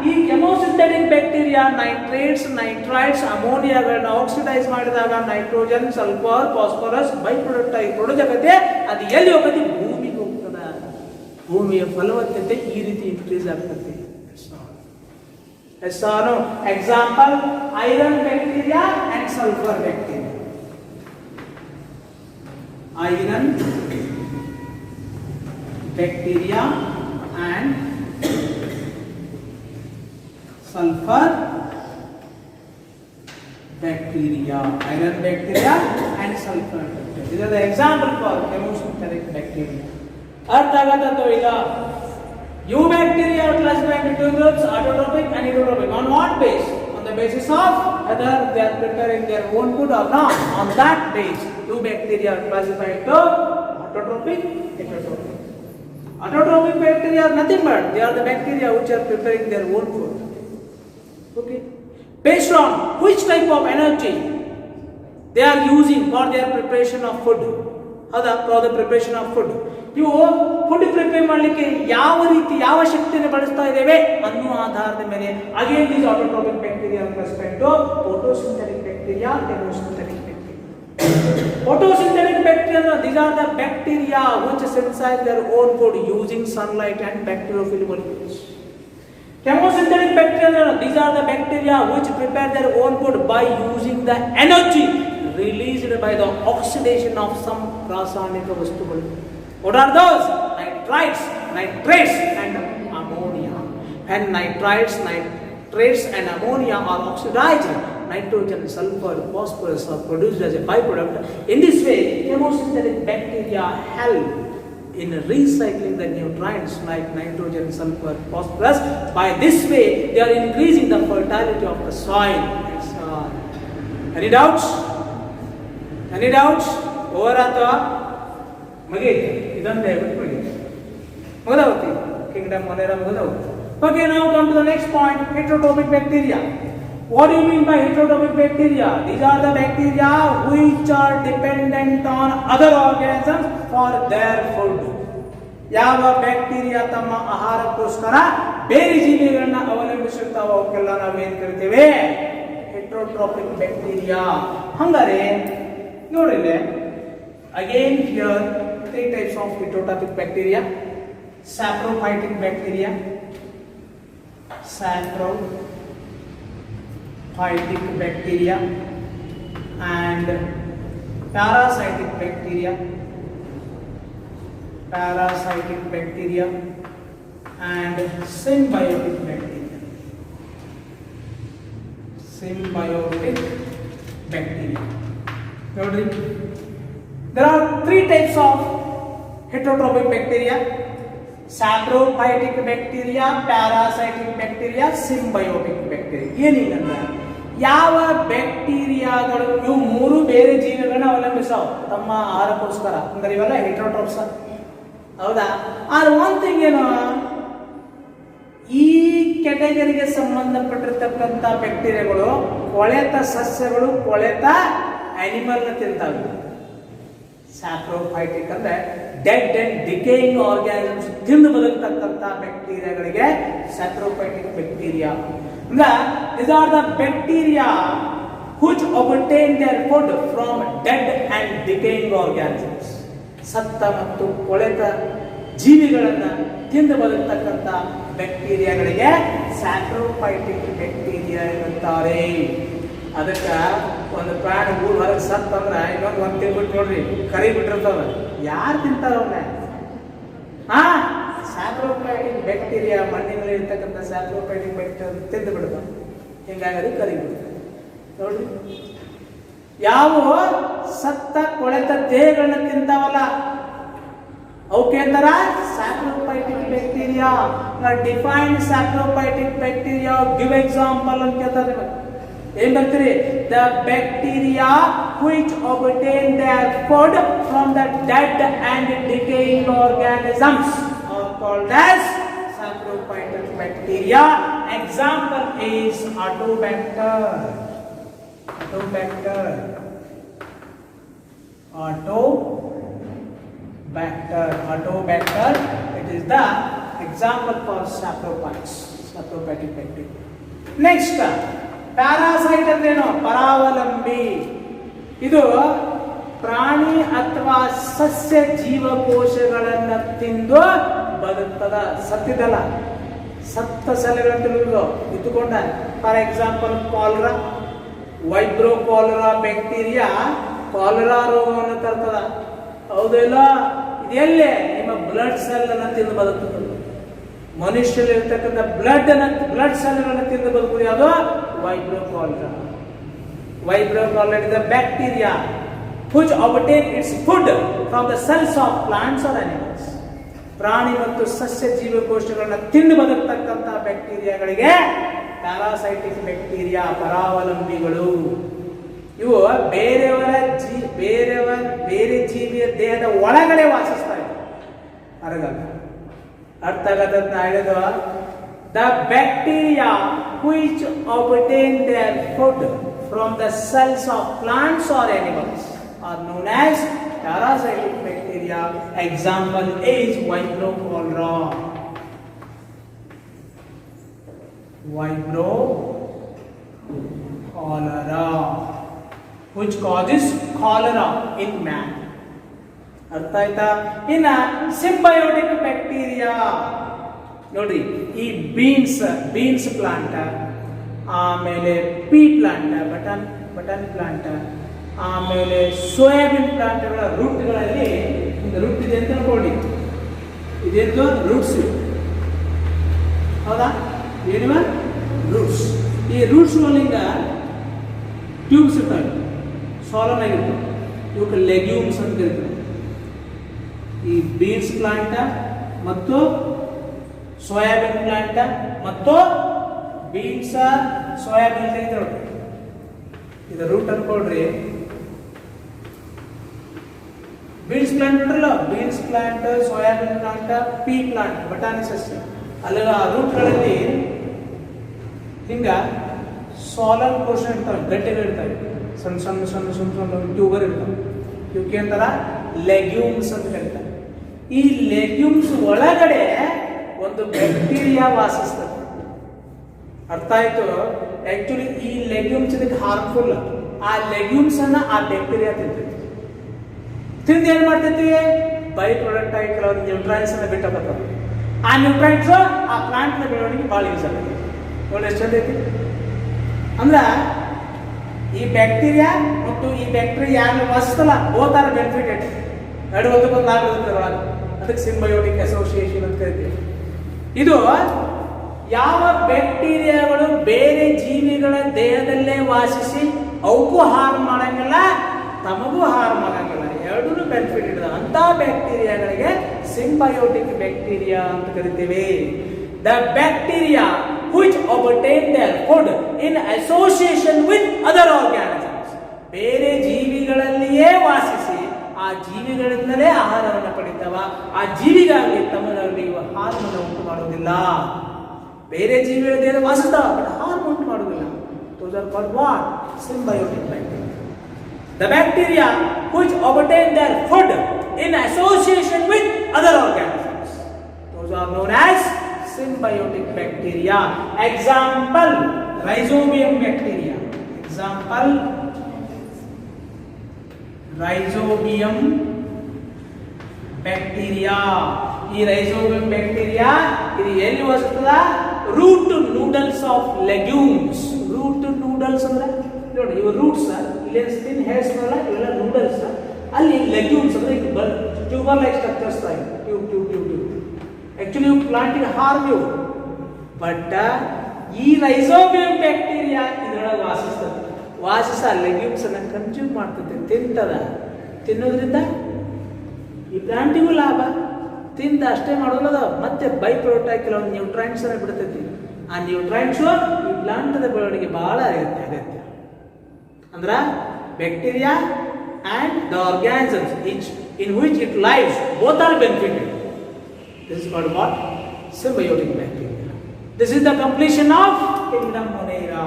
ಈ ಕೆಮೋಸಿಂಥೆಟಿಕ್ ಬ್ಯಾಕ್ಟೀರಿಯಾ ನೈಟ್ರೇಟ್ಸ್, ನೈಟ್ರೈಟ್ಸ್, ಅಮೋನಿಯಾಗಳನ್ನ ಆಕ್ಸಿಡೈಸ್ ಮಾಡಿದಾಗ nitrogen, sulphur, phosphorus by product ಆಗಿ ಪ್ರೊಡ್ಯೂಸ್ ಆಗತ್ತೆ. ಅದು ಎಲ್ಲಿ ಹೋಗತ್ತೆ? ಭೂಮಿಗೆ ಹೋಗ್ತದ. ಭೂಮಿಯ ಫಲವತ್ತತೆ ಈ ರೀತಿ ಇನ್ಕ್ರೀಸ್ ಆಗ್ತದೆ. Example iron bacteria and sulphur bacteria. Iron bacteria and sulfur bacteria, iron bacteria and sulfur bacteria. These are the example for chemosynthetic bacteria. अर्थ आगता तो इला you bacteria are classified into two groups, autotrophic and heterotrophic. On what base? On the basis of whether they are preparing their own food or not. On that base, two bacteria are classified into autotrophic, heterotrophic. Autotrophic bacteria are nothing but they are the bacteria which are preparing their own food. Okay, based on which type of energy they are using for their preparation of food. For the preparation of food, ಇವು food prepare ಮಾಡಲಿಕ್ಕೆ ಯಾವ ರೀತಿ ಯಾವ ಶಕ್ತಿಯನ್ನು ಬಳಸ್ತಾ ಇದ್ದೇವೆ ಅನ್ನುವ ಆಧಾರದ ಮೇಲೆ again these autotrophic bacteria with respect to photosynthetic bacteria, chemosynthetic bacteria. Photosynthetic bacteria, these are the bacteria which synthesize their own food using sunlight and bacteriophil molecules. Chemosynthetic bacteria, these are the bacteria which prepare their own food by using the energy released by the oxidation of some rasayanika vastugalu. What are those? Nitrites, nitrates and ammonia. And nitrites, nitrates and ammonia are oxidized. Nitrogen, sulfur, phosphorus are produced as a byproduct. In this way, chemosynthetic bacteria help in recycling the nutrients like nitrogen, sulfur, phosphorus. By this way, they are increasing the fertility of the soil. That's all. Any doubts? Any doubts? Over ಅಥವಾ ಮುಗಿಯಿತು ಇದೊಂದು ಹೇಳ್ಬಿಟ್ಟು ಮುಗಿದೋಗ್ತಿ Kingdom ಮೊಲೆರಾ ಮುಗಿದೋಗ್ತಿ. Okay, now come to the next point, heterotrophic bacteria. What do you mean by heterotrophic bacteria? These are the bacteria which are dependent on other organisms for their food. ಯಾವ bacteria ತಮ್ಮ ಆಹಾರಕ್ಕೋಸ್ಕರ ಬೇರೆ ಜೀವಿಗಳನ್ನ ಅವಲಂಬಿಸಿರ್ತಾವ ಅವಕ್ಕೆಲ್ಲ ನಾವೇನ್ ಕರಿತೇವೆ ಹೆಟರೋಟ್ರೋಪಿಕ್ bacteria. ಹಂಗಾರೆ ನೋಡಿದ್ರೆ again here three types of heterotrophic bacteria: saprophytic bacteria, saprophytic bacteria, and parasitic bacteria, and symbiotic bacteria. Nodri, there are three types of heterotrophic bacteria: saprophytic bacteria, parasitic bacteria, symbiotic bacteria. ಏನಿಲ್ಲ ಯಾವ ಬ್ಯಾಕ್ಟೀರಿಯಾಗಳು ಇವು ಮೂರು ಬೇರೆ ಜೀವಿಗಳನ್ನ ಅವಲಂಬಿಸಾವ ತಮ್ಮ ಆಹಾರಕ್ಕೋಸ್ಕರ, ಅಂದ್ರೆ ಇವೆಲ್ಲ ಹೆಟರೋಟ್ರೋಪ್ಸ್. ಹೌದಾ? ಆದ್ರೆ ಒನ್ ಥಿಂಗ್ ಏನು, ಈ ಕ್ಯಾಟಗರಿಗೆ ಸಂಬಂಧಪಟ್ಟಿರ್ತಕ್ಕಂಥ ಬ್ಯಾಕ್ಟೀರಿಯಾಗಳು ಕೊಳೆತ ಸಸ್ಯಗಳು, ಕೊಳೆತ ಅನಿಮಲ್ ನ ತಿಂತಾವೆ. ಸ್ಯಾಪ್ರೋಫೈಟಿಕ್ ಅಂದ್ರೆ ಡೆಡ್ ಅಂಡ್ ಡಿಕೇಯಿಂಗ್ ಆರ್ಗ್ಯಾನಿಸಮ್ಸ್ ತಿಂದು ಬದುಕತಕ್ಕಂಥ ಬ್ಯಾಕ್ಟೀರಿಯಾಗಳಿಗೆ ಸ್ಯಾಪ್ರೋಫೈಟಿಕ್ ಬ್ಯಾಕ್ಟೀರಿಯಾ. ಅಂದ್ರೆ these are the bacteria which obtain their food from dead and decaying organisms. ಸತ್ತ ಮತ್ತು ಕೊಳೆತ ಜೀವಿಗಳನ್ನ ತಿಂದು ಬದುಕತಕ್ಕಂಥ ಬ್ಯಾಕ್ಟೀರಿಯಾಗಳಿಗೆ ಸ್ಯಾಪ್ರೋಫೈಟಿಕ್ ಬ್ಯಾಕ್ಟೀರಿಯಾ ಎನ್ನುತ್ತಾರೆ. ಅದಕ್ಕೆ ಒಂದು ಪ್ರಾಣಿ ಊರು ಹೊರಗೆ ಸತ್ತಂದ್ರೆ ಇನ್ನೊಂದು ಒಂದು ತಿಂಗ್ಬಿಟ್ಟು ನೋಡ್ರಿ ಕರಿ ಬಿಟ್ಟಿರ್ತಾವ, ಯಾರು ತಿಂತಾರ ಅವನ್ನ? ಸ್ಯಾಪ್ರೋಫೈಟಿಕ್ ಬ್ಯಾಕ್ಟೀರಿಯಾ ಮಣ್ಣಿನಲ್ಲಿ ಇರ್ತಕ್ಕಂಥ ಸ್ಯಾಪ್ರೋಫೈಟಿಕ್ ಬ್ಯಾಕ್ಟೀರಿಯಾ ತಿಂದು ಬಿಡ್ತಾವ, ಹಿಂಗಾಗಿ ಕರಿ ಬಿಡ್ತಾರೆ ನೋಡ್ರಿ. ಯಾವ ಸತ್ತ ಕೊಳೆತ ದೇಹಗಳನ್ನ ತಿಂತಾವಲ್ಲ ಅವಕ್ಕೆ ಅಂತಾರ saprophytic bacteria. Define saprophytic bacteria, give example ಅಂತ ಕೇಳ್ತಾರೆ. ಏನ್ ಬರ್ತೀರಿ? The bacteria which obtain their food from the dead and decaying organisms are called as saprophytic bacteria. Example is Autobacter. It is the example for saprophytic bacteria. Next, parasite ಅಂದ್ರೇನು? ಪರಾವಲಂಬಿ. ಇದು ಪ್ರಾಣಿ ಅಥವಾ ಸಸ್ಯ ಜೀವಕೋಶಗಳನ್ನ ತಿಂದು ಬದುಕ್ತದ. ಸತ್ತಿದಲ್ಲ, ಸತ್ತ ಸೆಲೆಗಳನ್ನು ತಿಂದು ಇದ್ದುಕೊಂಡ. For example cholera, vibrio cholera bacteria cholera ರೋಗವನ್ನು ತರ್ತದ. ಹೌದಿಲ್ಲ? ಇದೆಲ್ಲೇ ನಿಮ್ಮ ಬ್ಲಡ್ ಸೆಲ್ ಅನ್ನ ತಿಂದು ಬದುಕ್ತದೆ. ಮನುಷ್ಯರಲ್ಲಿ ಇರ್ತಕ್ಕಂಥ ಬ್ಲಡ್ ಸೆಲ್ಗಳನ್ನು ತಿಂದು ಬದುಕುವುದು ಯಾವುದು? Vibro cholera. is a bacteria which obtain its food from the cells of plants or animals. ಪ್ರಾಣಿ ಮತ್ತು ಸಸ್ಯ ಜೀವಕೋಶಗಳನ್ನ ತಿಂದು ಬದುಕತಕ್ಕಂಥ ಬ್ಯಾಕ್ಟೀರಿಯಾಗಳಿಗೆ ಪ್ಯಾರಾಸೈಟಿಕ್ ಬ್ಯಾಕ್ಟೀರಿಯಾ, ಪರಾವಲಂಬಿಗಳು. ಇವು ಬೇರೆ ಜೀವಿಯ ದೇಹದ ಒಳಗಡೆ ವಾಸಿಸ್ತಾ ಇವೆ, ಹೊರಗಲ್ಲ. ಅರ್ಥ ಆಗತ್ತ ಹೇಳಿದ? The bacteria which obtain their food from the cells of plants or animals are known as parasitic bacteria. Example is Vibrio cholera, which causes cholera in man. ಅರ್ಥ ಆಯ್ತಾ? ಇನ್ನ ಸಿಂಬಯೋಟಿಕ್ ಬ್ಯಾಕ್ಟೀರಿಯಾ ನೋಡ್ರಿ, ಈ ಬೀನ್ಸ್ ಪ್ಲಾಂಟ್, ಆಮೇಲೆ pea plant, button plant, ಆಮೇಲೆ soybean ಪ್ಲಾಂಟ್ಗಳ ರೂಟ್ಗಳಲ್ಲಿ root ಇದೆ ಅಂತ ಅನ್ಕೊಳ್ಳಿ. ಇದೆಂದು ರೂಟ್ಸ್, ಹೌದಾ? ಏನಿವ ರೂಟ್ಸ್. ಈ ರೂಟ್ಸ್ ಒಳಗ ಟ್ಯೂಬ್ಸ್ ಇರ್ತವೆ, ಸಾಲನ್ ಆಗಿರ್ತವೆ. ಇವಕ್ಕೆ ಲೆಗ್ಯೂಮ್ಸ್ ಅಂತ ಕರಿತಾರೆ. ಈ ಬೀನ್ಸ್ ಪ್ಲಾಂಟ್ ಮತ್ತು ಸೋಯಾಬೀನ್ ಪ್ಲಾಂಟ್ ಮತ್ತು ಬೀನ್ಸ್ ಸೋಯಾಬೀನ್ ತೆಗೆದು ಇದು ರೂಟ್ ಅನ್ಕೊಳ್ರಿ. ಬೀನ್ಸ್ ಪ್ಲಾಂಟ್ ನೋಡ್ರಲ್ಲ, beans plant, soybean plant, pea plant, ಬಟಾಣಿ ಸಸ್ಯ. ಅಲ್ಲಿ ಆ ರೂಟ್ಗಳಲ್ಲಿ ಹಿಂಗ ಸಾಲನ್ ಪೋರ್ಷನ್ ಇರ್ತಾವೆ, ಗಡ್ಡೆಗಳು ಇರ್ತವೆ, ಸಣ್ಣ ಸಣ್ಣ ಸಣ್ಣ ಸಣ್ಣ ಸಣ್ಣ ಟ್ಯೂಬರ್ ಇರ್ತವೆ. ಇವಕ್ಕೆ ಅಂತಾರ ಲೆಗ್ಯೂಮ್ಸ್ ಅಂತ ಹೇಳ್ತಾರೆ. ಈ ಲೆಗ್ಯೂಮ್ಸ್ ಒಳಗಡೆ ಒಂದು ಬ್ಯಾಕ್ಟೀರಿಯಾ ವಾಸಿಸ್ತದೆ. ಅರ್ಥ ಆಯ್ತು? ಆಕ್ಚುಲಿ ಈ ಲೆಗ್ಯೂಮ್ಸ್ ಇದಕ್ಕೆ ಹಾರ್ಮ್ಫುಲ್. ಆ ಲೆಗ್ಯೂಮ್ಸ್ ಅನ್ನ ಆ ಬ್ಯಾಕ್ಟೀರಿಯಾ ತಿಂತೈತಿ. ತಿಂದು ಏನ್ ಮಾಡ್ತೈತಿ? ಬೈ ಪ್ರಾಡಕ್ಟ್ ಆಗಿ ಕೆಲವೊಂದು ನ್ಯೂಟ್ರೈನ್ಸ್ ಅನ್ನ ಬಿಟ್ಟಬರ್ತದೆ. ಆ ನ್ಯೂಟ್ರೈನ್ಸ್ ಆ ಪ್ಲಾಂಟ್ ನ ಬೆಳವಣಿಗೆ ಭಾಳ ಯೂಸ್ ಆಗುತ್ತೆ. ನೋಡಿ ಎಷ್ಟು ಚಂದ ಐತಿ ಅಂದ್ರ ಈ ಬ್ಯಾಕ್ಟೀರಿಯಾ ಮತ್ತು ಈ ಬ್ಯಾಕ್ಟೀರಿಯಾ ಯಾರು ವಾಸಿಸ್ತಲ್ಲ ಬೋತ್ ಆರ್ ಬೆನಿಫಿಟೆಡ್. ಎರಡು ಒಂದಕ್ಕೊಂದು ಲಾಭ ಇರುತ್ತೆ ಒಳಗೆ. ಅದಕ್ಕೆ ಸಿಂಬಯೋಟಿಕ್ ಅಸೋಸಿಯೇಷನ್ ಅಂತ ಕರಿತೀವಿ. ಇದು ಯಾವ ಬ್ಯಾಕ್ಟೀರಿಯಾಗಳು ಬೇರೆ ಜೀವಿಗಳ ದೇಹದಲ್ಲೇ ವಾಸಿಸಿ ಅವಕ್ಕೂ ಹಾರ್ಮ್ ಮಾಡಂಗಿಲ್ಲ, ತಮಗೂ ಹಾರ್ಮ್ ಮಾಡಂಗಿಲ್ಲ, ಎರಡೂ ಬೆನಿಫಿಟ್ ಇರ್ತದೆ ಅಂತ ಬ್ಯಾಕ್ಟೀರಿಯಾಗಳಿಗೆ ಸಿಂಬಯೋಟಿಕ್ ಬ್ಯಾಕ್ಟೀರಿಯಾ ಅಂತ ಕರಿತೀವಿ. The bacteria which obtain their food in association with other organisms. ಬೇರೆ ಜೀವಿಗಳಲ್ಲಿಯೇ ವಾಸಿಸಿ ಆ ಜೀವಿಗಳಿಂದಲೇ ಆಹಾರವನ್ನು ಪಡಿತಾವ. ಆ ಜೀವಿಗಾಗಿ ತಮ್ಮಲ್ಲಿ ಹಾರ್ಮನ್ನು ಉಂಟು ಮಾಡುವುದಿಲ್ಲ. ಬೇರೆ ಜೀವಿಗಳ ದೇಹ ವಾಸಿಸ್ತಾವ, ಬಟ್ ಹಾರ್ಮ್ ಉಂಟು ಮಾಡುವುದಿಲ್ಲ. Those are called what? Symbiotic bacteria. The bacteria which obtain their food in association with other organisms. Those are known as symbiotic bacteria. Example, rhizobium bacteria. Example, rhizobium bacteria. ಈ rhizobium bacteria ಇದು ಎಲ್ಲಿ ವಾಸಿಸ್ತದ? Root nodules of legumes. Root nodules ಅಂದ್ರೆ ನೋಡಿ, ಇವು roots, ಇಲ್ಲಿ skin hairs ಅಲ್ಲ, ಇವೆಲ್ಲ ನೂಡಲ್ಸ್. ಅಲ್ಲಿ ಲೆಗ್ಯೂಮ್ಸ್ ಅಂದ್ರೆ tuber like structures tube tube tube tube. Actually ಇವು ಪ್ಲಾಂಟಿಗೆ ಹಾರ್ಮ್ ಇವು, ಬಟ್ ಈ ರೈಸೋಬಿಯಂ ಬ್ಯಾಕ್ಟೀರಿಯಾ ಇದರೊಳಗೆ ವಾಸಿಸ್ತದೆ. ವಾಸಿಸ ಲೆಗ್ಯೂಮ್ಸ್ ಅನ್ನ ಕನ್ಸ್ಯೂಮ್ ಮಾಡ್ತದೆ, ತಿಂತದ. ತಿನ್ನೋದ್ರಿಂದ ಈ ಪ್ಲಾಂಟಿಗೂ ಲಾಭ. ತಿಂದ ಅಷ್ಟೇ ಮಾಡೋಲ್ಲ, ಮತ್ತೆ ಬೈ ಪ್ರಾಡಕ್ಟ್ ಕೆಲವೊಂದು ನ್ಯೂಟ್ರೈನ್ಸ್ ಅನ್ನ ಬಿಡ್ತೈತಿ. ಆ ನ್ಯೂಟ್ರೈನ್ಸ್ ಈ ಪ್ಲಾಂಟದ ಬೆಳವಣಿಗೆ ಬಹಳ ಅಗತ್ಯ. ಅಂದ್ರ bacteria and the organisms in which it lives both are benefited. This is called what? Symbiotic bacteria. This is the completion of kingdom Monera.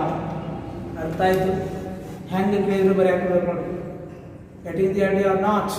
ಅರ್ಥ ಆಯ್ತು? ಹೆಂಗೆ ಕೇಳಿದ್ರು ಬರೆಯಕ್ಕೆ ನೋಡಿ. Getting the idea or not?